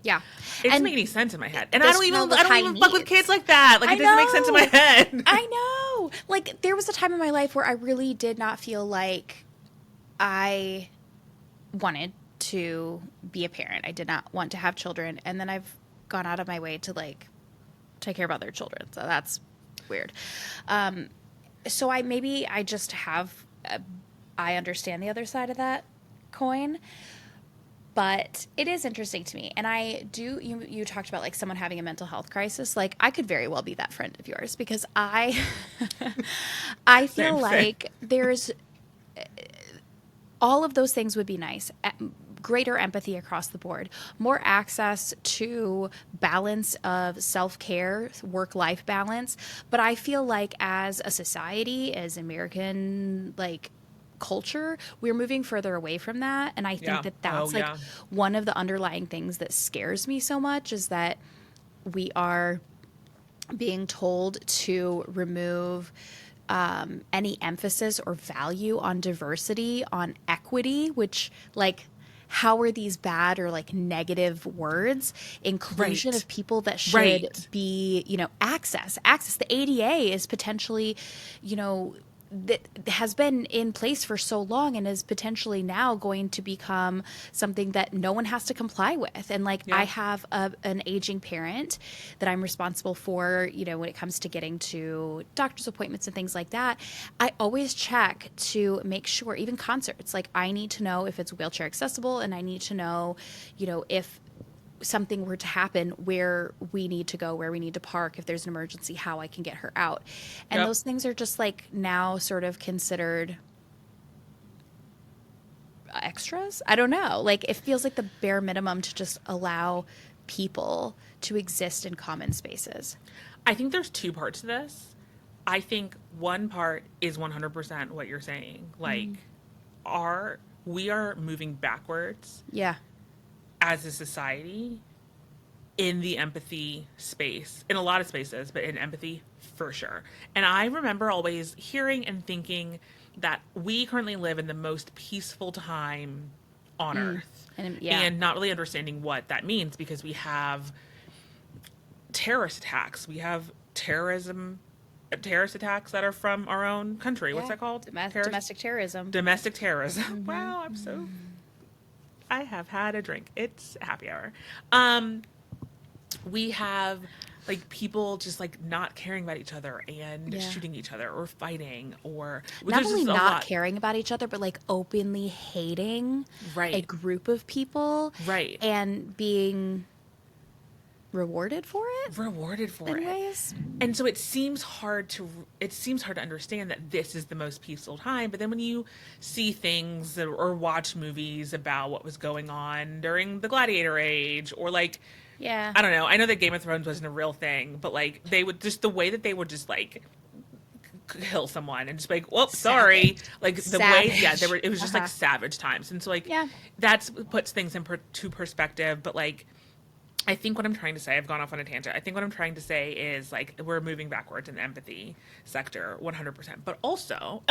Yeah. it doesn't And make any sense in my head. And this child with I don't high even fuck with needs. kids like that. Like I it doesn't make sense in my know. head. I know. Like there was a time in my life where I really did not feel like I wanted to be a parent. I did not want to have children, and then I've gone out of my way to like take care of other children. So that's weird. So I just have I understand the other side of that coin, but it is interesting to me. And I do you talked about like someone having a mental health crisis. Like I could very well be that friend of yours because I I feel Same, same. like there's all of those things would be nice. Greater empathy across the board, more access to balance of self-care, work-life balance. But I feel like as a society, as American like culture, we're moving further away from that. And I think Yeah. that Oh that's like yeah. one of the underlying things that scares me so much is that we are being told to remove any emphasis or value on diversity, on equity, which, like, how are these bad or like negative words? Inclusion Right. of people that should Right. be, access. The ADA is potentially, you know, that has been in place for so long and is potentially now going to become something that no one has to comply with. And like I Yeah. have an aging parent that I'm responsible for, when it comes to getting to doctor's appointments and things like that. I always check to make sure, even concerts, like I need to know if it's wheelchair accessible, and I need to know, if something were to happen, where we need to go, where we need to park, if there's an emergency, how I can get her out. And Yep. those things are just like now sort of considered extras. I don't know. Like it feels like the bare minimum to just allow people to exist in common spaces. I think there's two parts to this. I think one part is 100% what you're saying. Like, we are moving backwards Yeah. as a society in the empathy space, in a lot of spaces, but in empathy for sure. And I remember always hearing and thinking that we currently live in the most peaceful time on earth And yeah. and not really understanding what that means because we have terrorist attacks. We have terrorist attacks that are from our own country. What's Yeah. that called? Domestic terrorism. Domestic terrorism. Wow, I have had a drink. It's happy hour. We have like people just like not caring about each other and Yeah. shooting each other or fighting or Not there's only just a not lot. caring about each other, but like openly hating a Right. group of people Right. and being rewarded for it Rewarded for in it. ways. And so it seems hard to understand that this is the most peaceful time, but then when you see things or watch movies about what was going on during the gladiator age or like Yeah. I don't know. I know that Game of Thrones wasn't a real thing, but like they would just the way that they would just like kill someone and just be like, "Whoop, sorry." Savage. Like the way, yeah, Savage. it was just like Uh-huh. savage times, and so like Yeah. that's puts things to perspective. But like, I think what I'm trying to say, I've gone off on a tangent. I think what I'm trying to say is like we're moving backwards in the empathy sector, 100%. But also,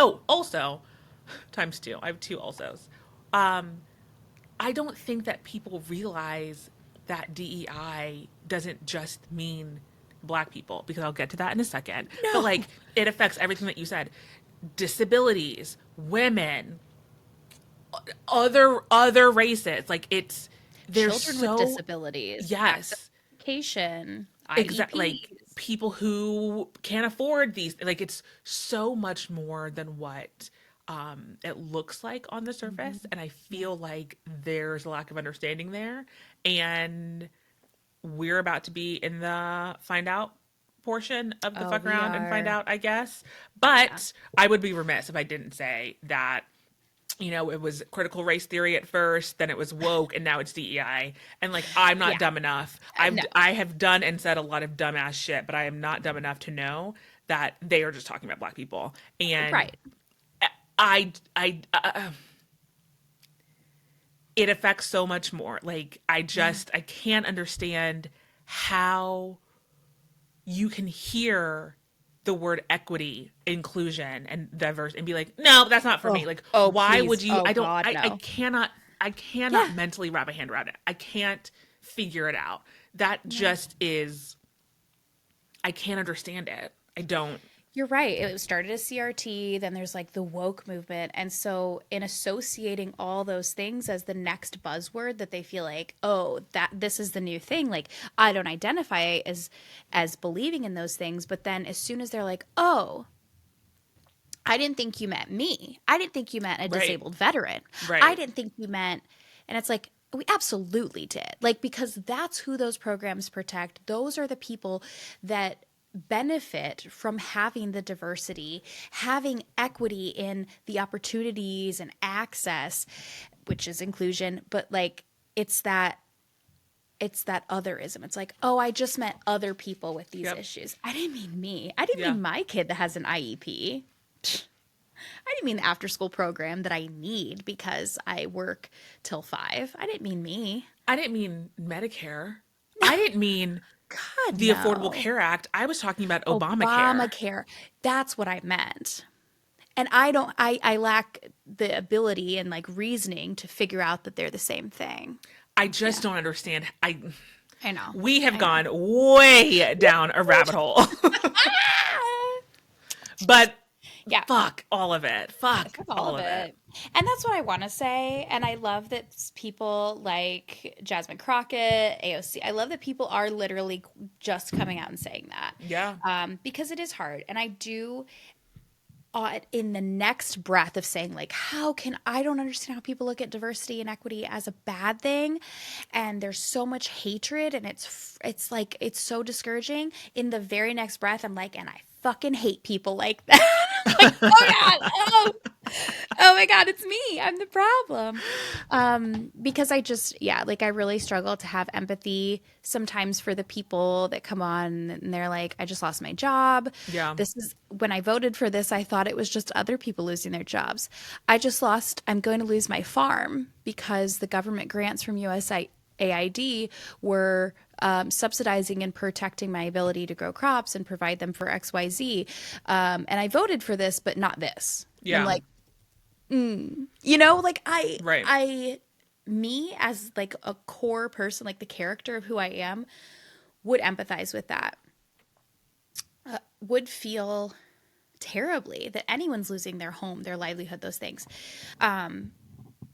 times two. I have two alsos. I don't think that people realize that DEI doesn't just mean black people because I'll get to that in a second. But No. like it affects everything that you said. Disabilities, women, other races. Like there's Children with so disabilities, access yes. to education, Exactly, like IEPs. people who can't afford these, like it's so much more than what it looks like on the surface, and I Yeah. feel like there's a lack of understanding there, and we're about to be in the find out portion of the Oh, fuck we around and find are. out, I guess. Yeah. But I would be remiss if I didn't say that it was critical race theory at first, then it was woke, and now it's DEI. And like, I'm not Yeah. dumb enough. No. I have done and said a lot of dumbass shit, but I am not dumb enough to know that they are just talking about black people. And Right. I it affects so much more. Like, I can't understand how you can hear the word equity, inclusion, and diverse and be like, no, that's not for me. Oh, Like, oh, why would please. you? Oh, God, no. I cannot Yeah. mentally wrap a hand around it. I can't figure it out. That Yeah. just is, I can't understand it. I don't. You're right. It started as CRT, then there's like the woke movement. And so in associating all those things as the next buzzword that they feel like, oh, that this is the new thing, like I don't identify as believing in those things, but then as soon as they're like, "Oh, I didn't think you meant me. I didn't think you meant a Right. disabled veteran. I Right. didn't think you meant," and it's like, we absolutely did. Like, because that's who those programs protect. Those are the people that benefit from having the diversity, having equity in the opportunities and access, which is inclusion, but like it's that otherism. It's like, oh, I just meant other people with these Yep. issues. I didn't mean me. I didn't Yeah. mean my kid that has an IEP. I didn't mean the after school program that I need because I work till 5. I didn't mean me. I didn't mean Medicare. I didn't mean God, the Affordable no. Care Act. I was talking about Obamacare. Obamacare. That's what I meant. And I lack the ability and like reasoning to figure out that they're the same thing. I just Yeah, don't understand. I know. We have I know. gone way down a rabbit hole. But Yeah. fuck all of it. Fuck Fuck all all of of it. it. And that's what I want to say. And I love that people like Jasmine Crockett, AOC, I love that people are literally just coming out and saying that. Yeah. Because it is hard. And I do, in the next breath of saying, like, I don't understand how people look at diversity and equity as a bad thing. And there's so much hatred and it's like, it's so discouraging. In the very next breath, I'm like, and I fucking hate people like that. Like, oh God, oh my God, it's me. I'm the problem. Because I really struggle to have empathy sometimes for the people that come on and they're like, I just lost my job. Yeah. When I voted for this, I thought it was just other people losing their jobs. I'm going to lose my farm because the government grants from USAID were subsidizing and protecting my ability to grow crops and provide them for XYZ. And I voted for this, but not this. And I'm Yeah. like, like Right. me as like a core person, like the character of who I am, would empathize with that, would feel terribly that anyone's losing their home, their livelihood, those things. And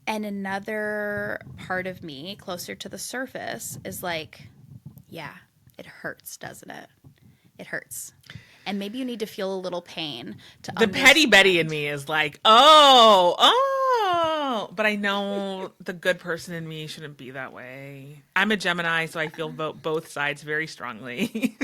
another part of me closer to the surface is like, yeah, it hurts, doesn't it? It hurts. And maybe you need to feel a little pain to The petty Betty in understand. me is like, oh. But I know the good person in me shouldn't be that way. I'm a Gemini, so I feel both sides very strongly.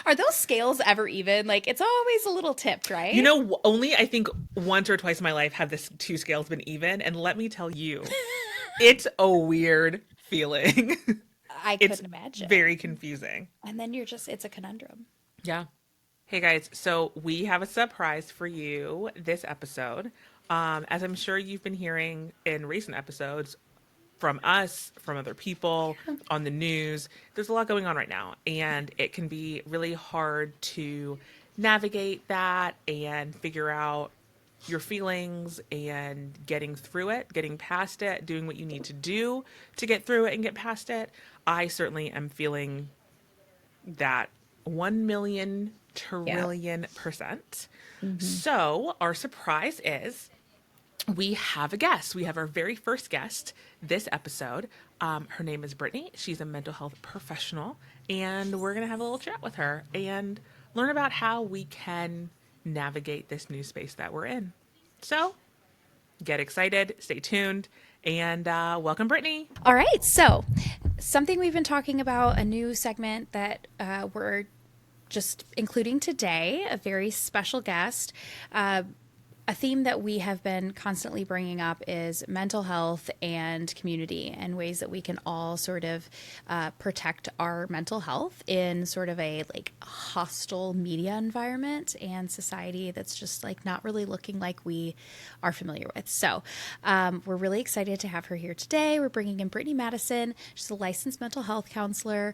Are those scales ever even? Like, it's always a little tipped, You right? know, only I think once or twice in my life have this two scales been even, and let me tell you, it's a weird feeling. I It's couldn't imagine. very confusing. And then it's a conundrum. Yeah. Hey guys, so we have a surprise for you this episode. As I'm sure you've been hearing in recent episodes from us, from other people, on the news, there's a lot going on right now, and it can be really hard to navigate that and figure out your feelings and getting through it, getting past it, doing what you need to do to get through it and get past it. I certainly am feeling that 1 million Yeah. trillion percent. So, our surprise is we have a guest. We have our very first guest this episode. Her name is Brittany. She's a mental health professional, and we're going to have a little chat with her and learn about how we can navigate this new space that we're in. So, get excited, stay tuned, and welcome, Brittany. All right. So, something we've been talking about, a new segment that we're just including today, a very special guest, a a theme that we have been constantly bringing up is mental health and community, and ways that we can all sort of protect our mental health in sort of a like hostile media environment and society that's just like not really looking like we are familiar with. So we're really excited to have her here today. We're bringing in Brittany Madison. She's a licensed mental health counselor.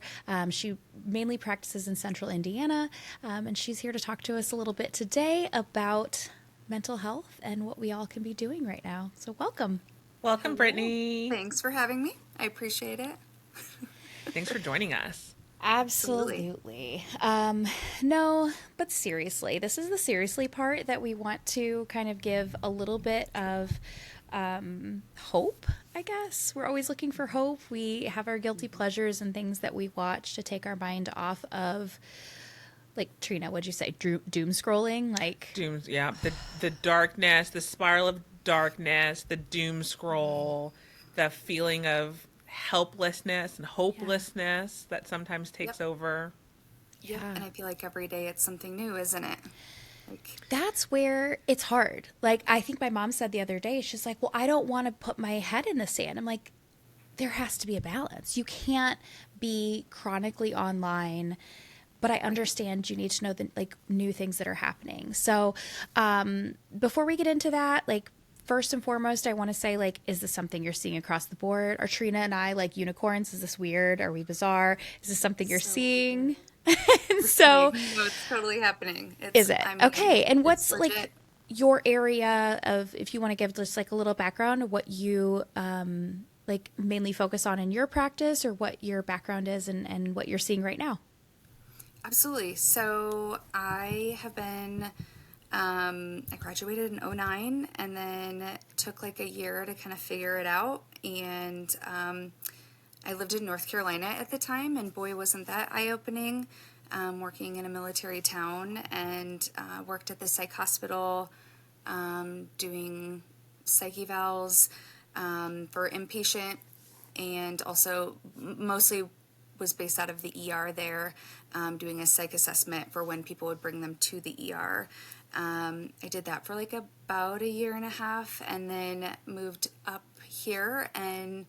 She mainly practices in Central Indiana, and she's here to talk to us a little bit today about mental health and what we all can be doing right now. So welcome. Welcome, Hello. Brittany. Thanks for having me. I appreciate it. Thanks for joining us. Absolutely. No, but seriously, this is the seriously part that we want to kind of give a little bit of hope, I guess. We're always looking for hope. We have our guilty pleasures and things that we watch to take our mind off of, like, Trina, what'd you say? Doom scrolling? Like, Doom, yeah. The darkness, the spiral of darkness, the doom scroll, the feeling of helplessness and hopelessness that sometimes takes over. Yeah. And I feel like every day it's something new, isn't it? Like, that's where it's hard. Like, I think my mom said the other day, she's like, well, I don't want to put my head in the sand. I'm like, there has to be a balance. You can't be chronically online, but I understand you need to know the like new things that are happening. So before we get into that, like, first and foremost, I want to say, like, is this something you're seeing across the board? Are Trina and I like unicorns? Is this weird? Are we bizarre? Is this something you're seeing? So no, it's totally happening. is it? Okay. And what's legit. like your area of, if you want to give just like a little background, what you like mainly focus on in your practice, or what your background is, and what you're seeing right now? Absolutely. So I have been, I graduated in '09 and then took like a year to kind of figure it out. And I lived in North Carolina at the time, and boy, wasn't that eye-opening, working in a military town, and worked at the psych hospital, doing psych evals for inpatient, and also mostly was based out of the ER there, doing a psych assessment for when people would bring them to the ER. I did that for like about a year and a half, and then moved up here, and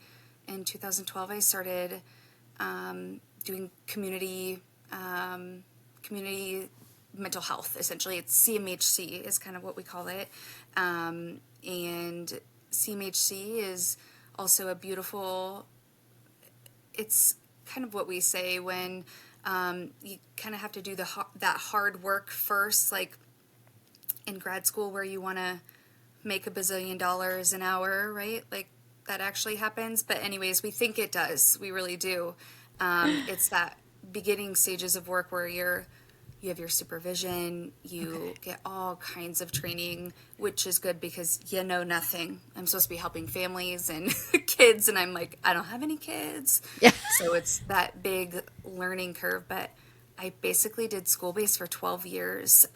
in 2012 I started doing community mental health. Essentially, it's CMHC is kind of what we call it, and CMHC is also a beautiful, it's kind of what we say when you kind of have to do that hard work first, like in grad school where you want to make $1 bazillion an hour, right? Like that actually happens. But anyways, we think it does. We really do. It's that beginning stages of work where you have your supervision, you get all kinds of training, which is good because you know nothing. I'm supposed to be helping families and kids, and I'm like, I don't have any kids. Yeah. So it's that big learning curve. But I basically did school-based for 12 years,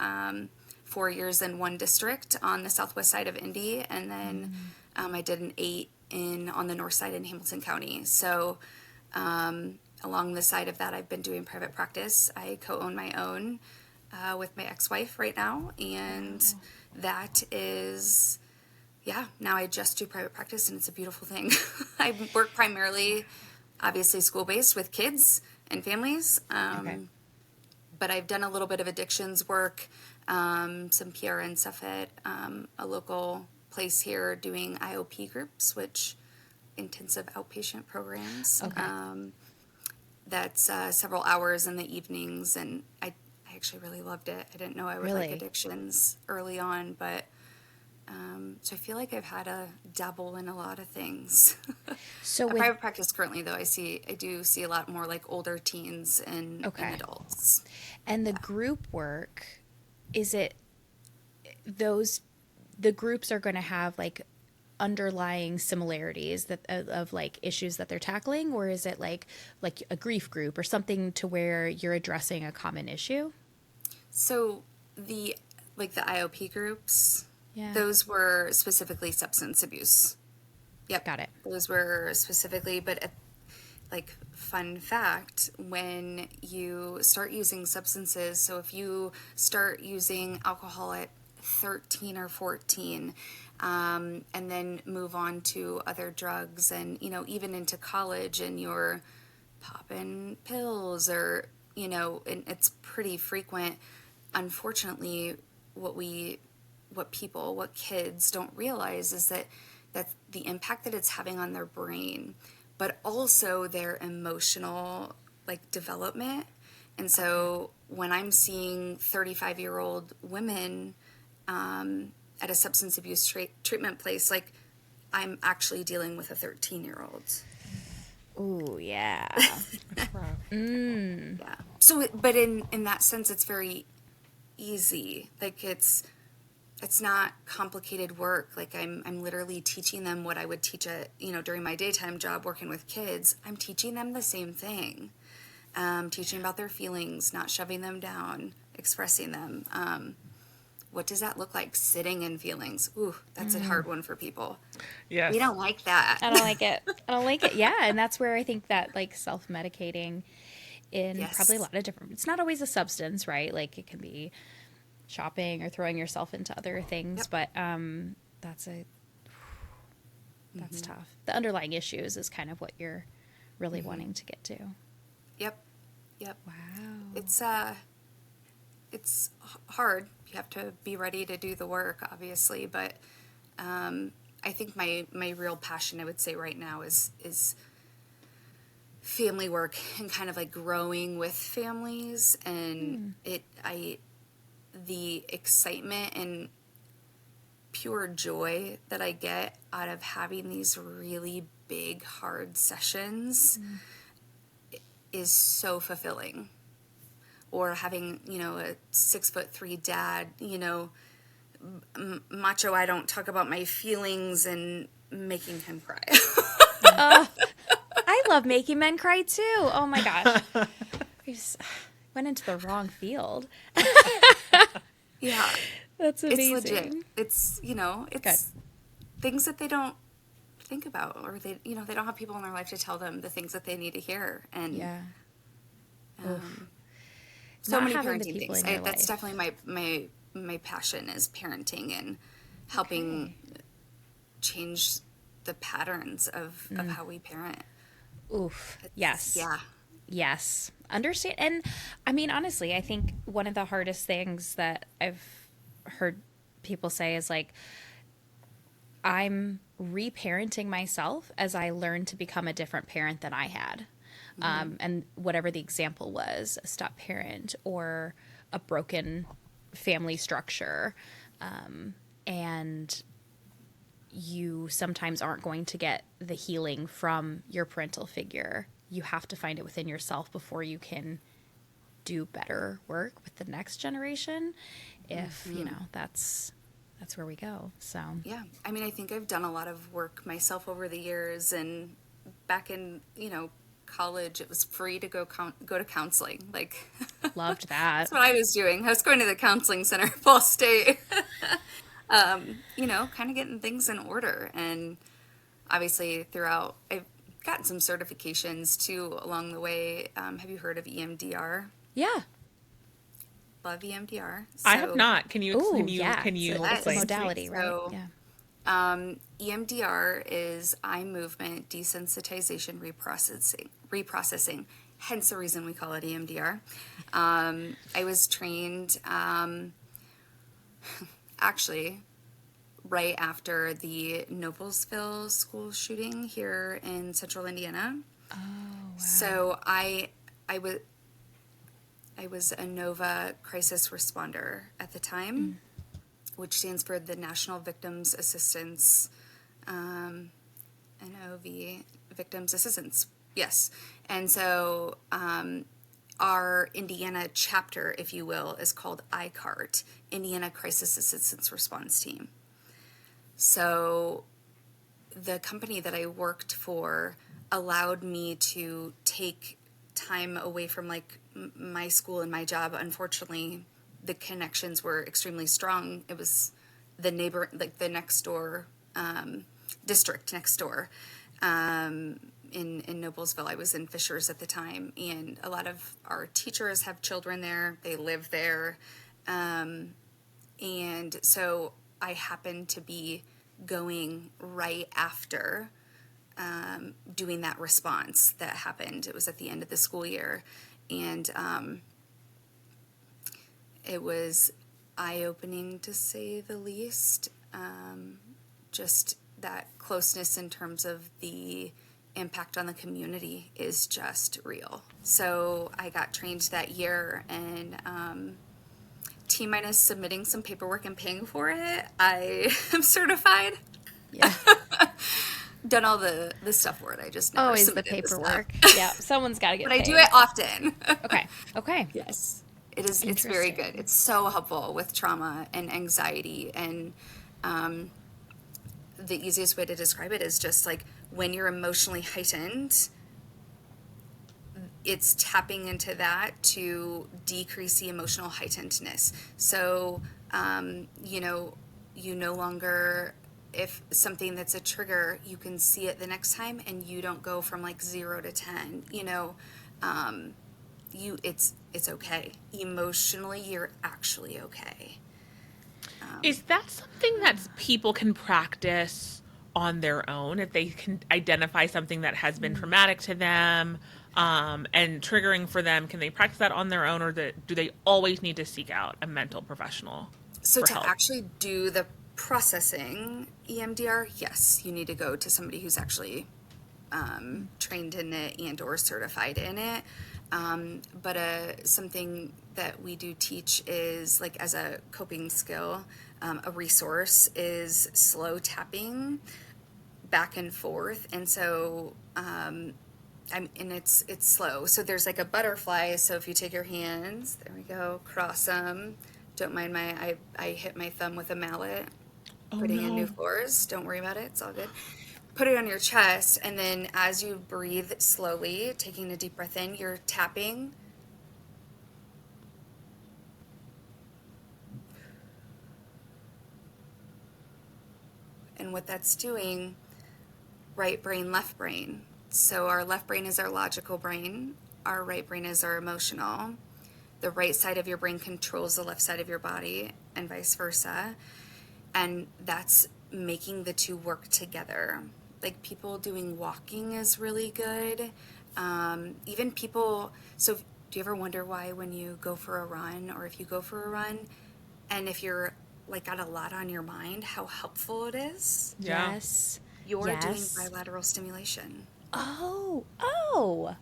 4 years in one district on the southwest side of Indy, and then I did an 8 on the north side in Hamilton County. So along the side of that, I've been doing private practice. I co-own my own with my ex-wife right now, and that is, now I just do private practice, and it's a beautiful thing. I work primarily, obviously, school-based with kids and families, but I've done a little bit of addictions work, some PRN stuff at a local place here doing IOP groups, which intensive outpatient programs. That's several hours in the evenings, and I actually really loved it. I didn't know I would like addictions early on, but so I feel like I've had to dabble in a lot of things. So with private practice currently, though, I do see a lot more like older teens and adults. and the group work, is it the groups are going to have like underlying similarities that of like issues that they're tackling, or is it like a grief group or something to where you're addressing a common issue? So the IOP groups, Yeah. those were specifically substance abuse. Yep. Got it. Those were specifically, but like fun fact, when you start using substances, so if you start using alcohol at 13 or 14, and then move on to other drugs, and, even into college, and you're popping pills, or, and it's pretty frequent. Unfortunately, what kids don't realize is that the impact that it's having on their brain, but also their emotional, like, development. And so when I'm seeing 35-year-old women at a substance abuse treatment place, like, I'm actually dealing with a 13-year-old. Ooh, yeah. Yeah. So, but in that sense, it's very easy. Like, it's not complicated work. Like, I'm literally teaching them what I would teach during my daytime job working with kids. I'm teaching them the same thing. Teaching about their feelings, not shoving them down, expressing them. What does that look like? Sitting in feelings. Ooh, that's a hard one for people. Yes. We don't like that. I don't like it. I don't like it. Yeah. And that's where I think that, like, self-medicating in Yes. probably a lot of different, it's not always a substance, right? Like, it can be shopping or throwing yourself into other things, but that's tough. The underlying issues is kind of what you're really wanting to get to. Yep. Wow. It's hard. You have to be ready to do the work, obviously, but I think my real passion, I would say right now, is family work and kind of like growing with families, and the excitement and pure joy that I get out of having these really big, hard sessions is so fulfilling. Or having, a 6'3" dad, macho, I don't talk about my feelings, and making him cry. I love making men cry too. Oh my gosh. We just went into the wrong field. Yeah. That's amazing. It's legit. It's, it's things that they don't think about, or they don't have people in their life to tell them the things that they need to hear. And Yeah. so Not many having the parenting people things. in your That's life. definitely my passion, is parenting and helping change the patterns of how we parent. Oof. Yes. Yeah. Yes. Understand. And I mean, honestly, I think one of the hardest things that I've heard people say is, like, I'm reparenting myself as I learn to become a different parent than I had. And whatever the example was, a step parent or a broken family structure. And you sometimes aren't going to get the healing from your parental figure. You have to find it within yourself before you can do better work with the next generation. If, that's where we go. So, Yeah. I mean, I think I've done a lot of work myself over the years, and back in, college, it was free to go to counseling. Like, loved that. that's what I was doing. I was going to the counseling center at Ball State, kind of getting things in order. And obviously throughout, I've gotten some certifications too along the way. Have you heard of EMDR? Yeah. Love EMDR. I have not. Can you Ooh, can you yeah. can you It's a explain? modality, right? So, Yeah. EMDR is eye movement desensitization reprocessing, hence the reason we call it EMDR. I was trained actually right after the Noblesville school shooting here in central Indiana. Oh, wow. So I was a NOVA crisis responder at the time, which stands for the National Victims Assistance, NOV, Victims Assistance, yes. And so our Indiana chapter, if you will, is called ICART, Indiana Crisis Assistance Response Team. So the company that I worked for allowed me to take time away from, like, my school and my job. Unfortunately, the connections were extremely strong. It was the the next door district next door. In Noblesville, I was in Fishers at the time, and a lot of our teachers have children there. They live there, and And so I happened to be going right after doing that response that happened. It was at the end of the school year. And it was eye-opening, to say the least. Just that closeness in terms of the impact on the community is just real. So I got trained that year, and T minus submitting some paperwork and paying for it, I am certified. Yeah. Done all the stuff for it. I just never Always the submitted paperwork. Yeah. Someone's got to get But I paid. do it often. Okay. Okay. Yes. It's very good. It's so helpful with trauma and anxiety. And the easiest way to describe it is just like when you're emotionally heightened, it's tapping into that to decrease the emotional heightenedness. So, you no longer, if something that's a trigger, you can see it the next time and you don't go from like 0 to 10, it's okay. Emotionally, you're actually okay. Is that something that people can practice on their own if they can identify something that has been traumatic to them and triggering for them? Can they practice that on their own, or do they always need to seek out a mental professional So for to help? actually do the processing EMDR, yes, you need to go to somebody who's actually trained in it and or certified in it. But something that we do teach is, like, as a coping skill, a resource is slow tapping back and forth. And so, and it's slow. So there's like a butterfly. So if you take your hands, there we go, cross them. Don't mind I hit my thumb with a mallet, putting in new floors. Don't worry about it. It's all good. Put it on your chest, and then as you breathe slowly, taking a deep breath in, you're tapping. And what that's doing, right brain, left brain. So our left brain is our logical brain. Our right brain is our emotional. The right side of your brain controls the left side of your body, and vice versa. And that's making the two work together. Like, people doing walking is really good. Even people, so do you ever wonder why when you go for a run, or if you go for a run, and if you're like got a lot on your mind, how helpful it is? Yeah. Yes. You're doing Yes. bilateral stimulation. Oh.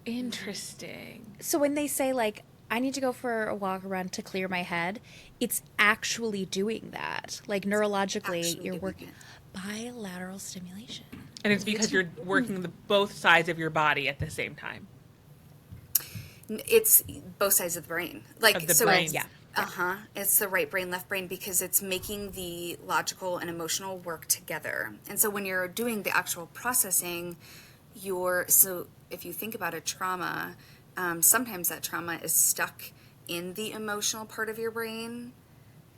Interesting. So when they say, like, I need to go for a walk or run to clear my head, it's actually doing that. Like, neurologically, Actually you're doing working it. bilateral stimulation. And it's because you're working both sides of your body at the same time. It's both sides of the brain. Like, Of the so brain. it's, Yeah. it's the right brain, left brain, because it's making the logical and emotional work together. And so when you're doing the actual processing, so if you think about a trauma, sometimes that trauma is stuck in the emotional part of your brain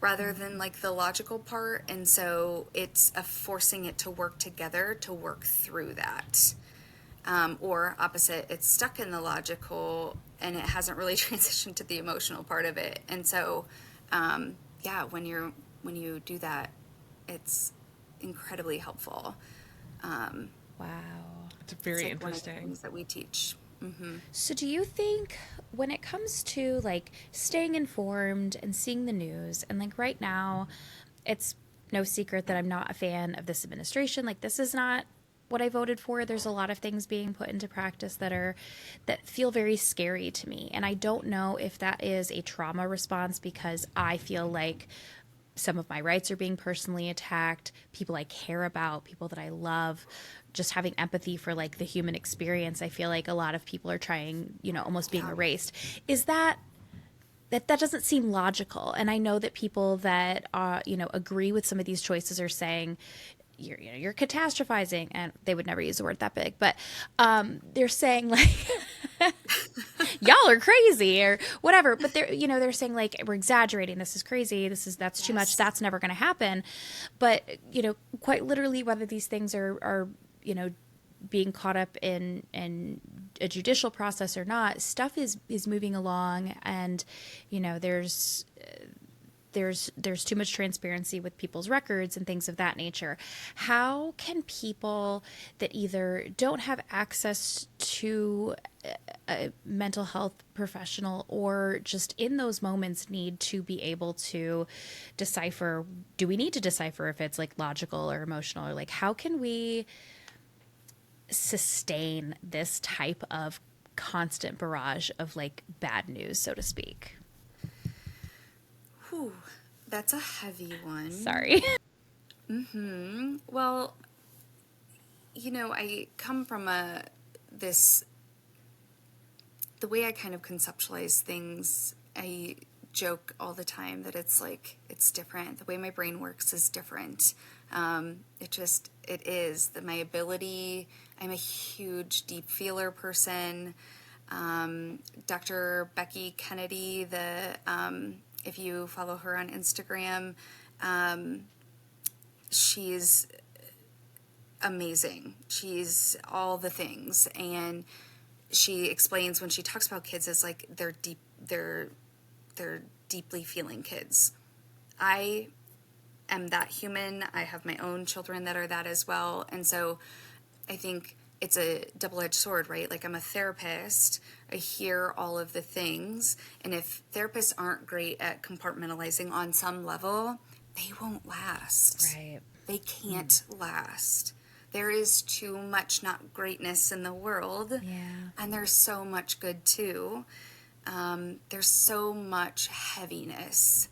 rather than like the logical part. And so it's forcing it to work together to work through that. Or opposite, it's stuck in the logical and it hasn't really transitioned to the emotional part of it. And so, when you do that, it's incredibly helpful. Wow. It's very It's like one of the interesting. things that we teach. So do you think when it comes to, like, staying informed and seeing the news, and, like, right now, it's no secret that I'm not a fan of this administration. Like, this is not what I voted for. There's a lot of things being put into practice that feel very scary to me. And I don't know if that is a trauma response because I feel like some of my rights are being personally attacked, people I care about, people that I love, just having empathy for, like, the human experience. I feel like a lot of people are trying, almost being erased. Is that doesn't seem logical? And I know that people that agree with some of these choices are saying you're catastrophizing, and they would never use the word that big, but they're saying, like, y'all are crazy or whatever. But they're saying, like, we're exaggerating. This is crazy. That's too much. That's never going to happen. But quite literally, whether these things are being caught up in a judicial process or not, stuff is moving along, and there's there's too much transparency with people's records and things of that nature. How can people that either don't have access to a mental health professional or just in those moments need to be able to decipher, do we need to decipher if it's like logical or emotional, or like how can we sustain this type of constant barrage of like bad news, so to speak? Whew, that's a heavy one. Sorry. Well, I come from the way I kind of conceptualize things, I joke all the time that it's like, it's different. The way my brain works is different. It is. My ability, I'm a huge deep feeler person. Dr. Becky Kennedy, if you follow her on Instagram, she's amazing. She's all the things. And she explains when she talks about kids as like they're deeply feeling kids. I am that human. I have my own children that are that as well. And so I think it's a double-edged sword, right? Like I'm a therapist. I hear all of the things. And if therapists aren't great at compartmentalizing on some level, they won't last. Right. They can't last. There is too much not greatness in the world. Yeah. And there's so much good too. There's so much heaviness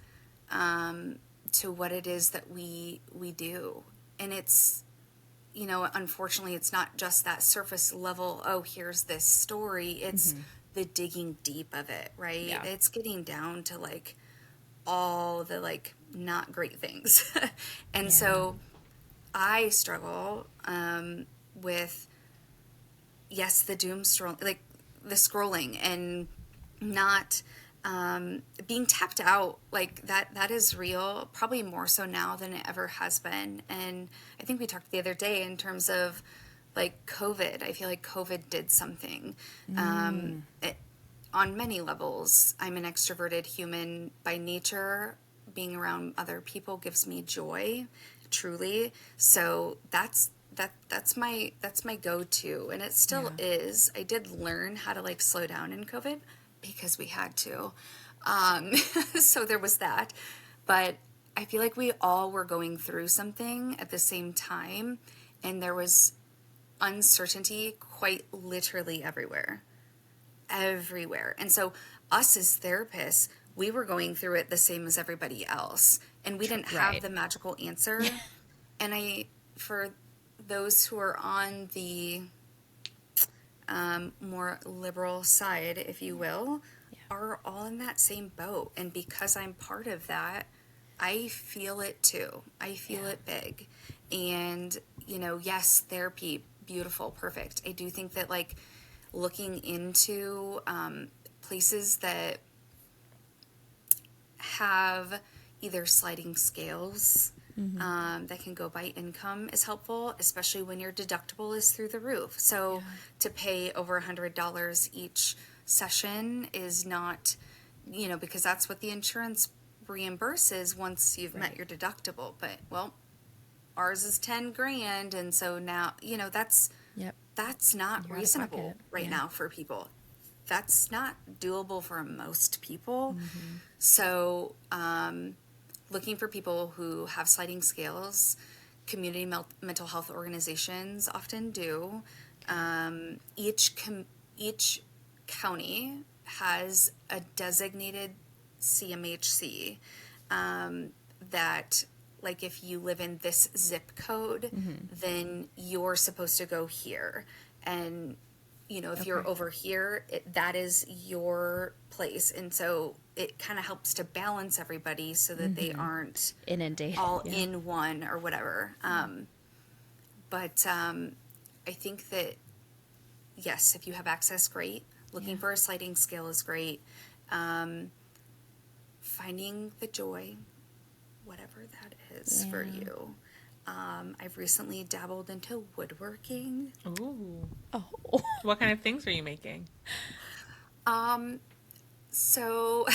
to what it is that we do. And it's, unfortunately, it's not just that surface level, oh, here's this story. It's the digging deep of it, right? Yeah. It's getting down to like all the like not great things. And so I struggle with, yes, the doom scroll, like the scrolling and not being tapped out, like that is real, probably more so now than it ever has been. And I think we talked the other day in terms of like COVID. I feel like COVID did something on many levels. I'm an extroverted human by nature. Being around other people gives me joy, truly. So that's my go-to, and it still is. I did learn how to like slow down in COVID because we had to. So there was that. But I feel like we all were going through something at the same time, and there was uncertainty quite literally everywhere. And so us as therapists, we were going through it the same as everybody else, and we didn't have the magical answer. And for those who are on the more liberal side, if you will, are all in that same boat. And because I'm part of that, I feel it too. I feel it big. And, yes, therapy, beautiful, perfect. I do think that like looking into places that have either sliding scales that can go by income is helpful, especially when your deductible is through the roof. So to pay over $100 each session is not, because that's what the insurance reimburses once you've met your deductible. But ours is 10 grand. And so now, that's not You're out of reasonable pocket. right now for people. That's not doable for most people. So, looking for people who have sliding scales, community mental health organizations often do. Each county has a designated CMHC that, like, if you live in this zip code, then you're supposed to go here. And, if you're over here, that is your place. And so it kind of helps to balance everybody so that they aren't inundated all in one or whatever. But I think that, yes, if you have access, great. Looking for a sliding scale is great. Finding the joy, whatever that is for you. I've recently dabbled into woodworking. Ooh. Oh. What kind of things are you making? So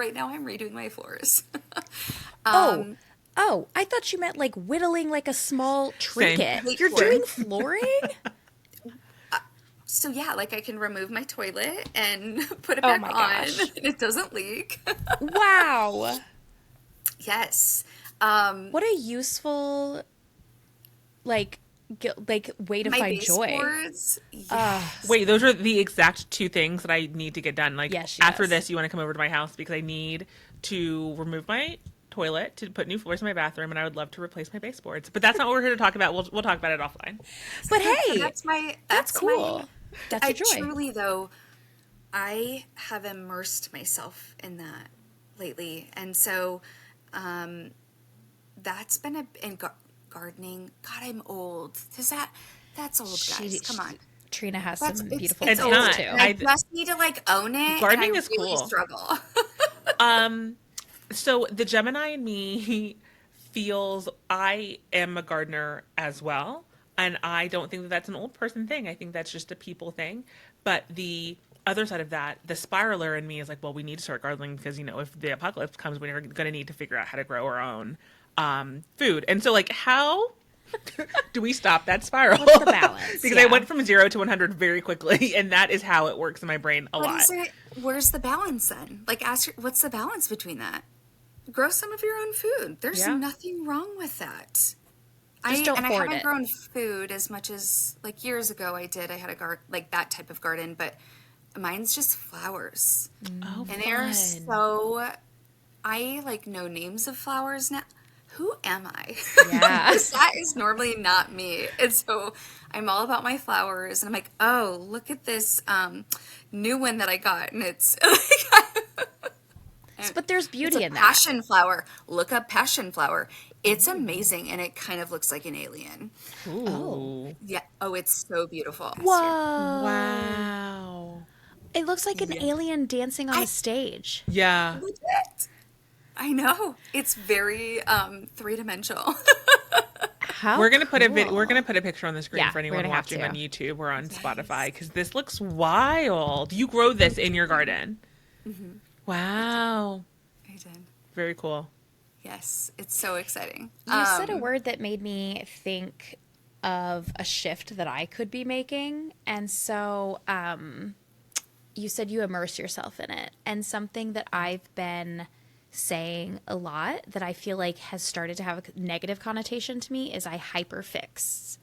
right now I'm redoing my floors. Oh, I thought you meant like whittling like a small trinket. Wait You're for doing it. flooring? So yeah, like I can remove my toilet and put it Oh back my on gosh. and it doesn't leak. Wow. Yes. What a useful like way to My find joy. baseboards, yes. Wait, those are the exact two things that I need to get done. Like, Yes, after yes. this, you want to come over to my house because I need to remove my toilet, to put new floors in my bathroom, and I would love to replace my baseboards. But that's not what we're here to talk about. We'll talk about it offline. But hey, That's cool. That's your joy. Truly though, I have immersed myself in that lately, and so that's been gardening. God, I'm old. That's old, guys? Come on. Trina has That's some it's, beautiful it's plants old. too. And I just need to like own it. Gardening and I is really cool. struggle. So the Gemini in me feels I am a gardener as well. And I don't think that that's an old person thing. I think that's just a people thing. But the other side of that, the spiraler in me is like, well, we need to start gardening because, if the apocalypse comes, we're going to need to figure out how to grow our own food. And so, like, how do we stop that spiral? What's the balance? Because I went from 0 to 100 very quickly, and that is how it works in my brain a lot. Where's the balance then? Like, what's the balance between that? Grow some of your own food. There's nothing wrong with that. Just don't I hoard haven't it. grown food as much as like years ago I did. I had a garden, like that type of garden, but mine's just flowers. Oh, And they're so, I like know names of flowers now. Who am I? Yeah. Because that is normally not me. And so I'm all about my flowers. And I'm like, oh, look at this new one that I got. And it's But there's beauty in that. passion flower. Look up passion flower. It's amazing. And it kind of looks like an alien. Ooh. Oh. Yeah. Oh, it's so beautiful. Whoa. Wow. It looks like an alien dancing on a stage. Yeah. Legit. I know. It's very three-dimensional. How We're gonna put cool. we're gonna put a picture on the screen Yeah, for we're anyone gonna have watching to. on YouTube or on Spotify because this looks wild. You grow this in your garden. Mm-hmm. Wow. I did. Very cool. Yes. It's so exciting. You said a word that made me think of a shift that I could be making. And so you said you immerse yourself in it. And something that I've been saying a lot that I feel like has started to have a negative connotation to me is I hyperfixate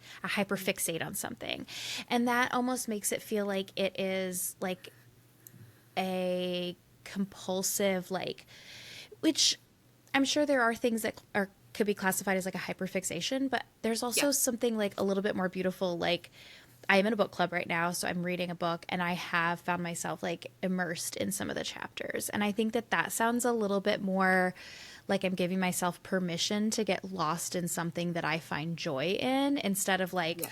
on something. And that almost makes it feel like it is like a compulsive, like, which I'm sure there are things that could be classified as like a hyperfixation, but there's also something like a little bit more beautiful. Like I am in a book club right now, so I'm reading a book and I have found myself like immersed in some of the chapters. And I think that sounds a little bit more like I'm giving myself permission to get lost in something that I find joy in instead of like,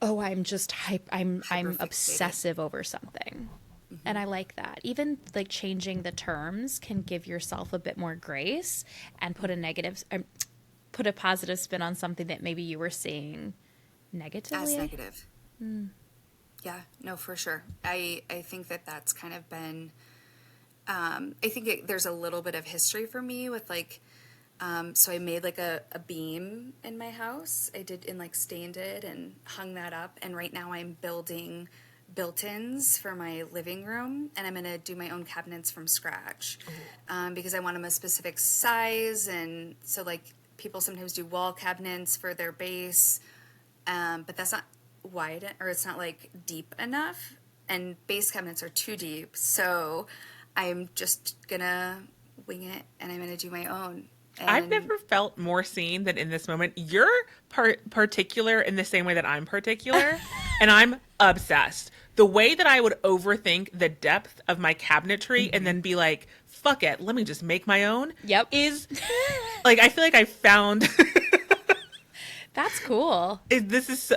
oh, I'm just I'm obsessive over something. Mm-hmm. And I like that. Even like changing the terms can give yourself a bit more grace and put a positive spin on something that maybe you were seeing negatively. As negative. Yeah, no, for sure. I think that's kind of been, I think there's a little bit of history for me with like, so I made like a beam in my house. I did and like stained it and hung that up. And right now I'm building built-ins for my living room, and I'm going to do my own cabinets from scratch because I want them a specific size. And so like people sometimes do wall cabinets for their base, but that's not wide, or it's not like deep enough, and base cabinets are too deep. So I'm just gonna wing it, and I'm gonna do my own. And I've never felt more seen than in this moment. You're particular in the same way that I'm particular, and I'm obsessed. The way that I would overthink the depth of my cabinetry and then be like, fuck it, let me just make my own. Yep. Is like, I feel like I found That's cool.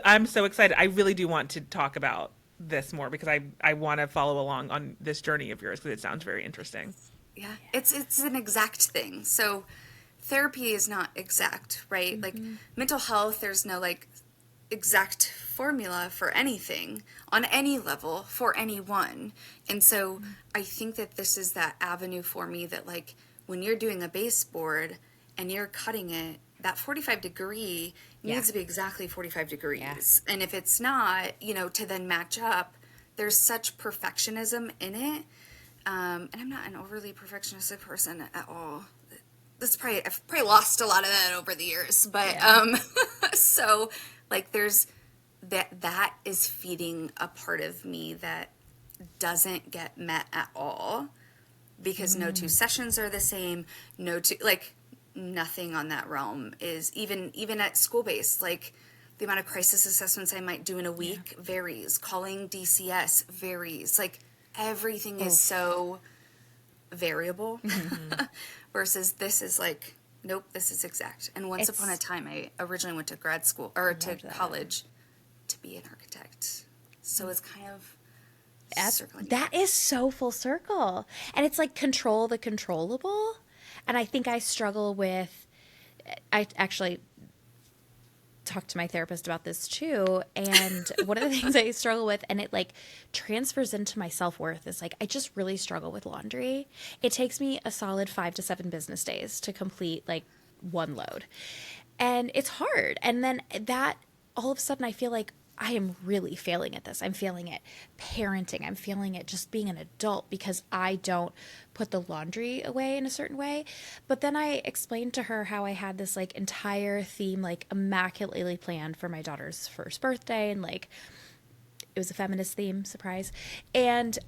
I'm so excited. I really do want to talk about this more because I want to follow along on this journey of yours because it sounds very interesting. Yeah, it's an exact thing. So therapy is not exact, right? Like mental health, there's no like exact formula for anything on any level for anyone. And so I think that this is that avenue for me that, like, when you're doing a baseboard and you're cutting it, that 45 degree needs to be exactly 45 degrees. And if it's not, you know, to then match up, there's such perfectionism in it. And I'm not an overly perfectionistic person at all. I've probably lost a lot of that over the years, but so, like, there's that is feeding a part of me that doesn't get met at all, because no two sessions are the same. Nothing on that realm is even at school based. Like, the amount of crisis assessments I might do in a week varies. Calling DCS varies. Like, everything is so variable. Versus this is like, nope, this is exact. And once upon a time, I originally went to grad school or to college to be an architect. So it's kind of circling. That is so full circle. And it's like control the controllable. And I think I struggle with, I actually talked to my therapist about this too. And one of the things I struggle with, and it like transfers into my self-worth, is like, I just really struggle with laundry. It takes me a solid 5 to 7 business days to complete like one load. And it's hard. And then that all of a sudden I feel like I am really failing at this. I'm failing at parenting. I'm failing at just being an adult because I don't put the laundry away in a certain way. But then I explained to her how I had this like entire theme, like immaculately planned for my daughter's first birthday. And like, it was a feminist theme, surprise. And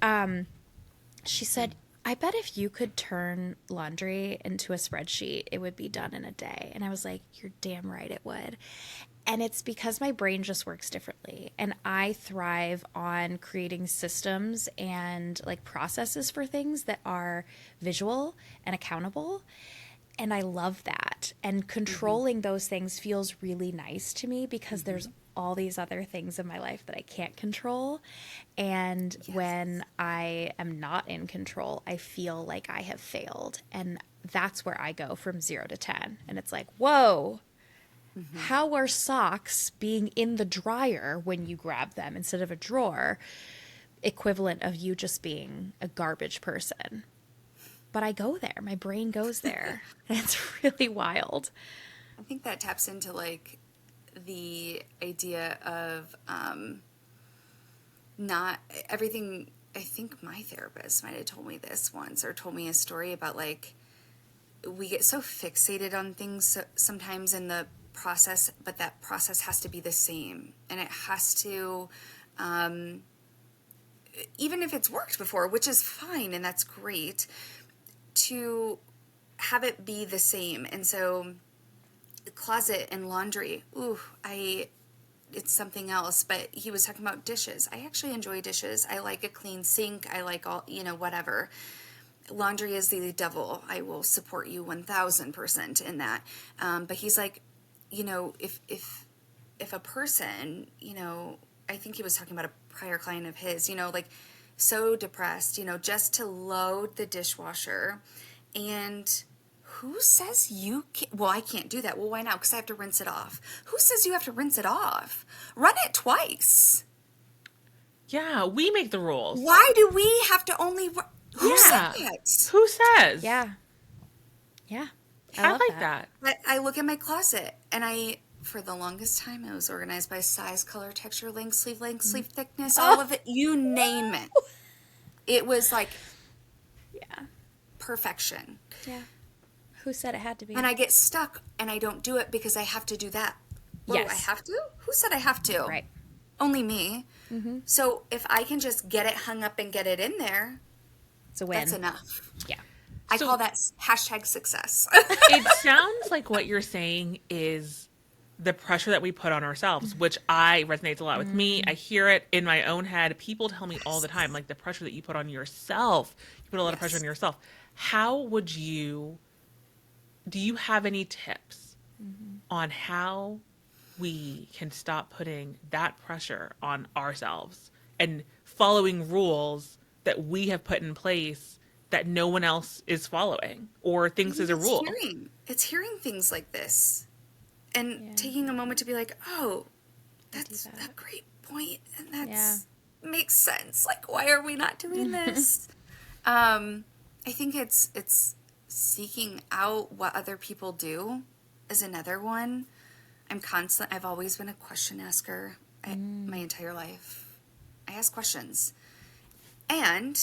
she said, I bet if you could turn laundry into a spreadsheet, it would be done in a day. And I was like, you're damn right it would. And it's because my brain just works differently. And I thrive on creating systems and like processes for things that are visual and accountable. And I love that. And controlling those things feels really nice to me because there's all these other things in my life that I can't control. And when I am not in control, I feel like I have failed. And that's where I go from 0 to 10. And it's like, whoa. How are socks being in the dryer when you grab them instead of a drawer equivalent of you just being a garbage person? But I go there. My brain goes there. And it's really wild. I think that taps into like the idea of not everything. I think my therapist might have told me this once, or told me a story about like, we get so fixated on things sometimes in the process, but that process has to be the same, and it has to even if it's worked before, which is fine and that's great, to have it be the same. And so closet and laundry, it's something else. But he was talking about dishes. I actually enjoy dishes. I like a clean sink. I like all, whatever. Laundry is the devil. I will support you 1000% in that. But he's like, if a person, I think he was talking about a prior client of his, like so depressed, just to load the dishwasher, and who says you can't? Well, I can't do that. Well, why not? Because I have to rinse it off. Who says you have to rinse it off? Run it twice. Yeah, we make the rules. Why do we have to only? Who said that? Who says? Yeah. I like that. But I look at my closet, and for the longest time, it was organized by size, color, texture, length, sleeve thickness, all of it. You name it. It was like, perfection. Yeah. Who said it had to be? And I get stuck, and I don't do it because I have to do that. Oh, I have to? Who said I have to? Right. Only me. Mm-hmm. So if I can just get it hung up and get it in there, it's a win. That's enough. Yeah. I call that #success. It sounds like what you're saying is the pressure that we put on ourselves, which resonates a lot with me. I hear it in my own head. People tell me all the time, like the pressure that you put on yourself. You put a lot of pressure on yourself. How would do you have any tips on how we can stop putting that pressure on ourselves and following rules that we have put in place that no one else is following or thinks is a rule? It's hearing things like this and taking a moment to be like, oh, That's that. a great point, and Yeah. makes sense. Like, why are we not doing this? I think it's seeking out what other people do is another one. I've always been a question asker my entire life. I ask questions. And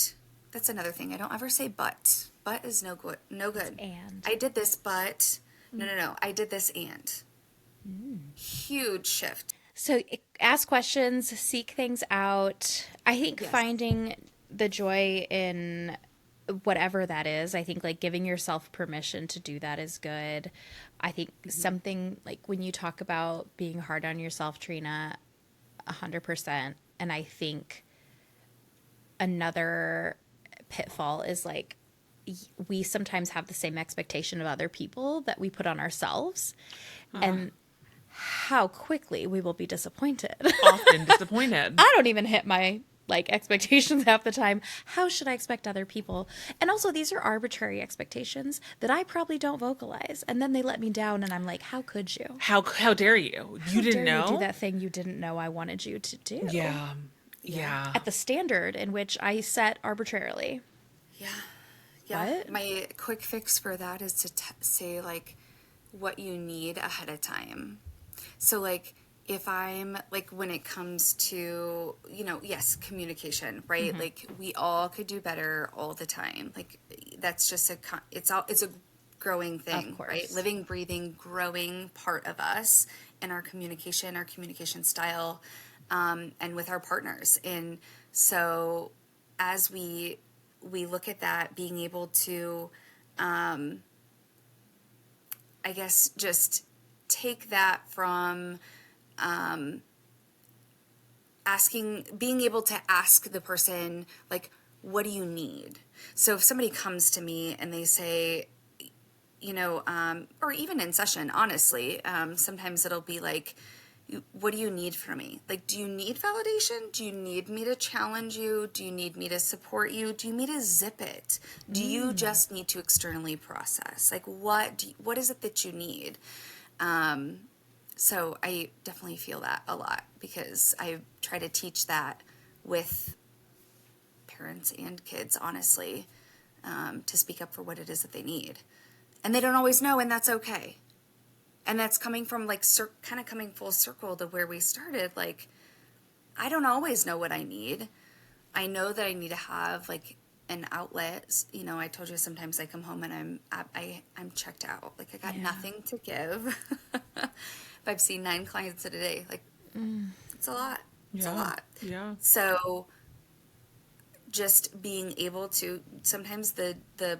that's another thing. I don't ever say but. But is no good. No good. And. I did this, but no. I did this and. Huge shift. So ask questions, seek things out. I think Yes. finding the joy in whatever that is, I think like giving yourself permission to do that is good. I think something like when you talk about being hard on yourself, Trina, 100%. And I think another pitfall is like we sometimes have the same expectation of other people that we put on ourselves. And how quickly we will be disappointed. Often disappointed. I don't even hit my like expectations half the time. How should I expect other people? And also these are arbitrary expectations that I probably don't vocalize. And then they let me down and I'm like, how could you? How dare you? You didn't know? You do that thing you didn't know I wanted you to do. Yeah. Yeah. At the standard in which I set arbitrarily. Yeah. Yeah. What? My quick fix for that is to say, like, what you need ahead of time. So, like, if I'm, like, when it comes to, yes, communication, right? Like, we all could do better all the time. Like, that's just it's a growing thing, Of course. right? Living, breathing, growing part of us and our communication style, and with our partners. And so as we look at that, being able to, I guess, just take that from being able to ask the person, like, what do you need? So if somebody comes to me and they say, or even in session, honestly, sometimes it'll be like, what do you need from me? Like, do you need validation? Do you need me to challenge you? Do you need me to support you? Do you need me to zip it? Do you just need to externally process? Like, what is it that you need? So I definitely feel that a lot because I try to teach that with parents and kids, honestly, to speak up for what it is that they need. And they don't always know, and that's okay. And that's coming from, like, kind of coming full circle to where we started. Like, I don't always know what I need. I know that I need to have, like, an outlet. I told you sometimes I come home and I'm checked out. Like, I got nothing to give. If I've seen 9 clients in a day, like, it's a lot. It's a lot. Yeah. So just being able to, sometimes the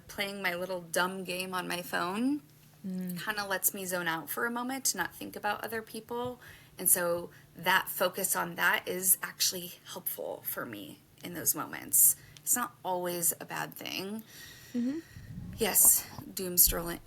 playing my little dumb game on my phone kind of lets me zone out for a moment to not think about other people. And so that focus on that is actually helpful for me in those moments. It's not always a bad thing. Yes, doom scrolling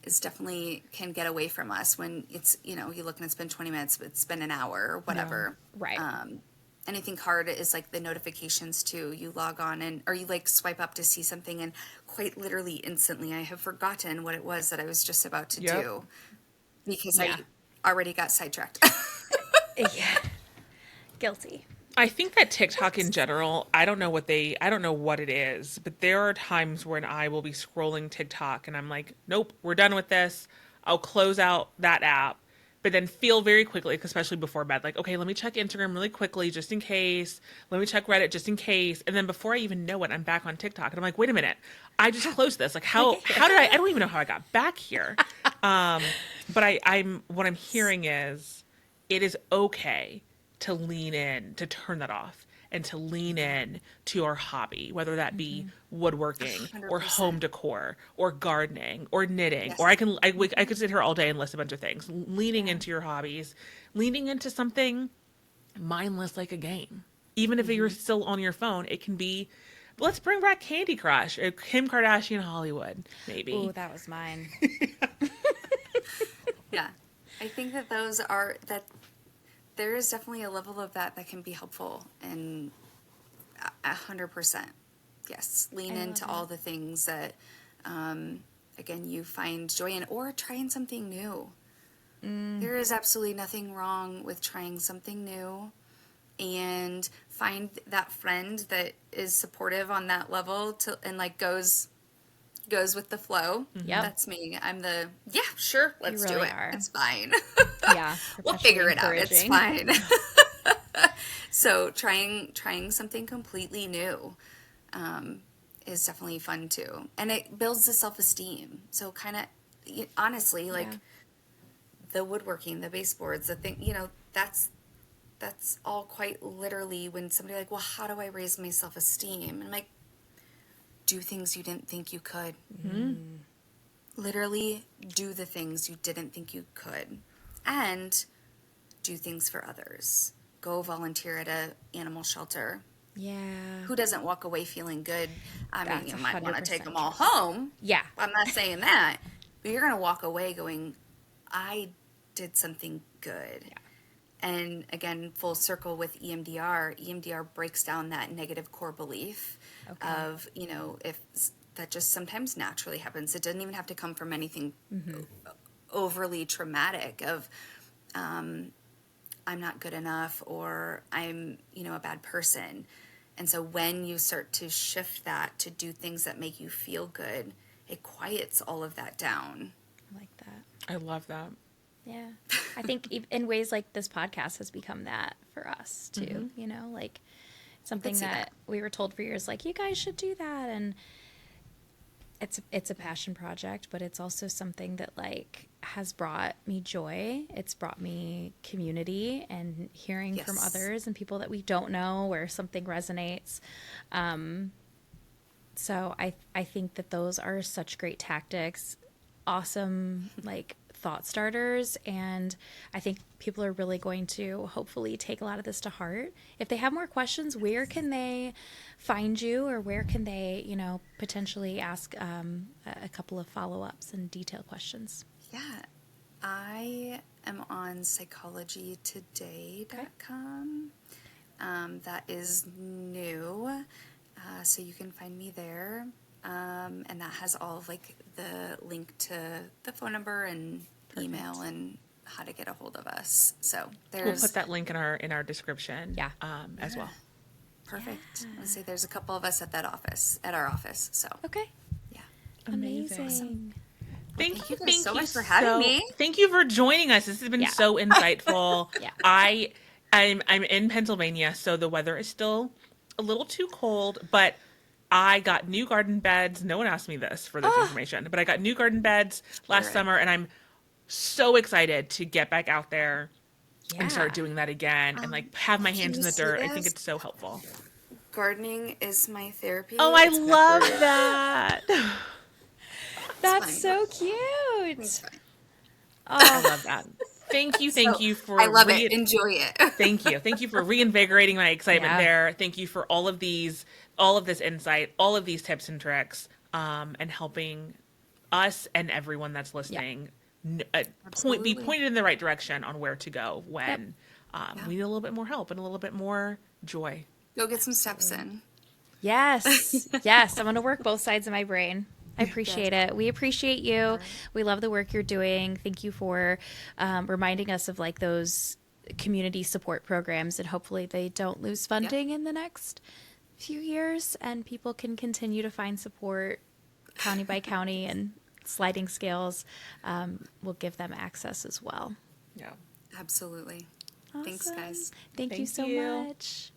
is definitely can get away from us when it's, you look and it's been 20 minutes, it's been an hour or whatever. Yeah, right. Anything hard is like the notifications too. You log on or you like swipe up to see something and quite literally instantly I have forgotten what it was that I was just about to do because I already got sidetracked. Yeah. Guilty. I think that TikTok in general, I don't know what it is, but there are times when I will be scrolling TikTok and I'm like, nope, we're done with this. I'll close out that app, but then feel very quickly, especially before bed, like, okay, let me check Instagram really quickly just in case. Let me check Reddit just in case. And then before I even know it, I'm back on TikTok and I'm like, wait a minute, I just closed this. Like, how did I don't even know how I got back here. But what I'm hearing is it is okay to lean in, to turn that off, and to lean in to our hobby, whether that be woodworking 100%. or home decor or gardening or knitting, or I could sit here all day and list a bunch of things. Leaning into your hobbies, leaning into something mindless like a game. Even if you're still on your phone, it can be, let's bring back Candy Crush, or Kim Kardashian Hollywood, maybe. Oh, that was mine. Yeah. I think that there is definitely a level of that can be helpful, and 100%. Yes, lean into all the things that, again, you find joy in, or trying something new. There is absolutely nothing wrong with trying something new, and find that friend that is supportive on that level and like goes with the flow. Yep. That's me. I'm the, yeah, sure, let's do really it. are. It's fine. Yeah. We'll perpetually figure it out. It's encouraging. fine. So trying something completely new is definitely fun too, and it builds the self-esteem. So kind of honestly, like Yeah. the woodworking, the baseboards, the thing, that's all quite literally when somebody like, well, how do I raise my self-esteem? And I'm like, do things you didn't think you could. Literally do the things you didn't think you could, and do things for others. Go volunteer at a animal shelter. Yeah. Who doesn't walk away feeling good? I mean, That's you might want to 100% take them all true. home. Yeah. I'm not saying that, but you're going to walk away going, I did something good. Yeah. And again, full circle with EMDR. EMDR breaks down that negative core belief of, if that just sometimes naturally happens. It doesn't even have to come from anything overly traumatic of, I'm not good enough, or I'm, a bad person. And so when you start to shift that to do things that make you feel good, it quiets all of that down. I like that. I love that. Yeah. I think in ways like this podcast has become that for us too, like something see that we were told for years, like, you guys should do that. And it's a passion project, but it's also something that like has brought me joy. It's brought me community and hearing from Yes. others and people that we don't know where something resonates. So I think that those are such great tactics, awesome like thought starters, and I think people are really going to hopefully take a lot of this to heart. If they have more questions, where can they find you, or where can they, potentially ask a couple of follow-ups and detailed questions? Yeah. I am on psychologytoday.com. That is new. So you can find me there. And that has all of like the link to the phone number and email and how to get a hold of us. So We'll there's put that link in our description. Yeah. As well. perfect. Let's say there's a couple of us at our office. So Okay. yeah. Amazing. Thank you guys so much for having me. Thank you for joining us. This has been Yeah. so insightful. Yeah. I'm in Pennsylvania, so the weather is still a little too cold, but I got new garden beds. No one asked me this for this information, but I got new garden beds last Right. summer, and I'm so excited to get back out there Yeah. and start doing that again and like have my can hands in you the see dirt. I think this? it's so helpful. Gardening is my therapy. Oh, I It's love pepper. that. That's fine. so cute. It's fine. I love that. Thank you So, you for I love it. Enjoy it. Thank you for reinvigorating my excitement Yeah. there. Thank you for all of this insight, all of these tips and tricks, and helping us and everyone that's listening be Absolutely. pointed in the right direction on where to go when we need a little bit more help and a little bit more joy. Go get some steps in. Yes. Yes. I'm going to work both sides of my brain. I appreciate it. We appreciate you. We love the work you're doing. Thank you for reminding us of like those community support programs, and hopefully they don't lose funding in the next few years and people can continue to find support county by county, and sliding scales will give them access as well. Yeah. Absolutely. Thanks, Awesome. guys. Thank you Thank so you. much.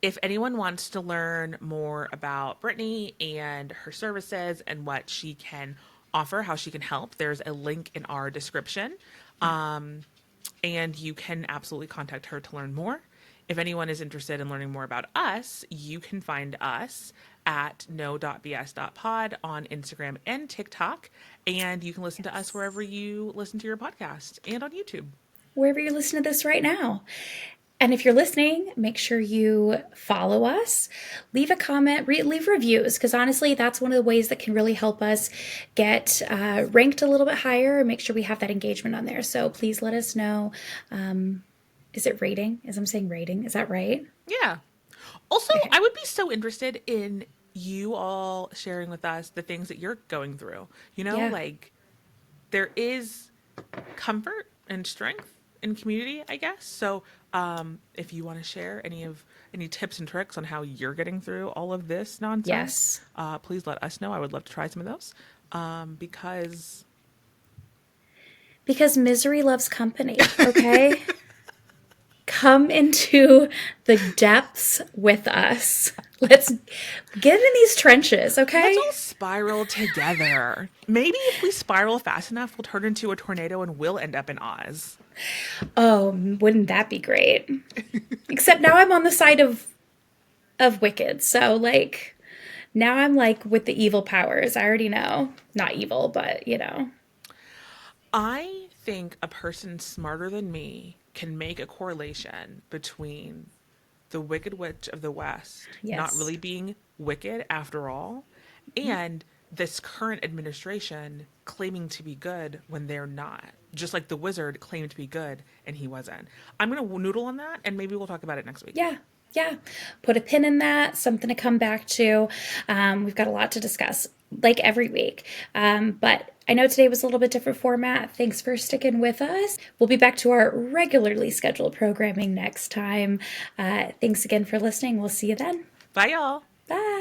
If anyone wants to learn more about Brittany and her services and what she can offer, how she can help, there's a link in our description. And you can absolutely contact her to learn more. If anyone is interested in learning more about us, you can find us at no.bs.pod on Instagram and TikTok. And you can listen to us wherever you listen to your podcast and on YouTube. Wherever you listen to this right now. And if you're listening, make sure you follow us, leave a comment, leave reviews, because honestly, that's one of the ways that can really help us get ranked a little bit higher and make sure we have that engagement on there. So please let us know. Is it rating? As I'm saying rating, is that right? Yeah. Also, I would be so interested in you all sharing with us the things that you're going through. Yeah. Like there is comfort and strength in community, I guess. So if you want to share any tips and tricks on how you're getting through all of this nonsense, Yes. please let us know. I would love to try some of those because Misery loves company, okay? Come into the depths with us. Let's get in these trenches, okay? let's all spiral together. Maybe if we spiral fast enough, we'll turn into a tornado and we'll end up in Oz. Oh, wouldn't that be great? Except now I'm on the side of Wicked. So like now I'm like with the evil powers. I already know. Not evil, but you know. I think a person smarter than me can make a correlation between the Wicked Witch of the West not Yes. really being wicked after all, and this current administration claiming to be good when they're not. Just like the wizard claimed to be good and he wasn't. I'm going to noodle on that and maybe we'll talk about it next week. Yeah. Yeah. Put a pin in that, something to come back to. We've got a lot to discuss, like every week. But I know today was a little bit different format. Thanks for sticking with us. We'll be back to our regularly scheduled programming next time. Thanks again for listening. We'll see you then. Bye, y'all. Bye.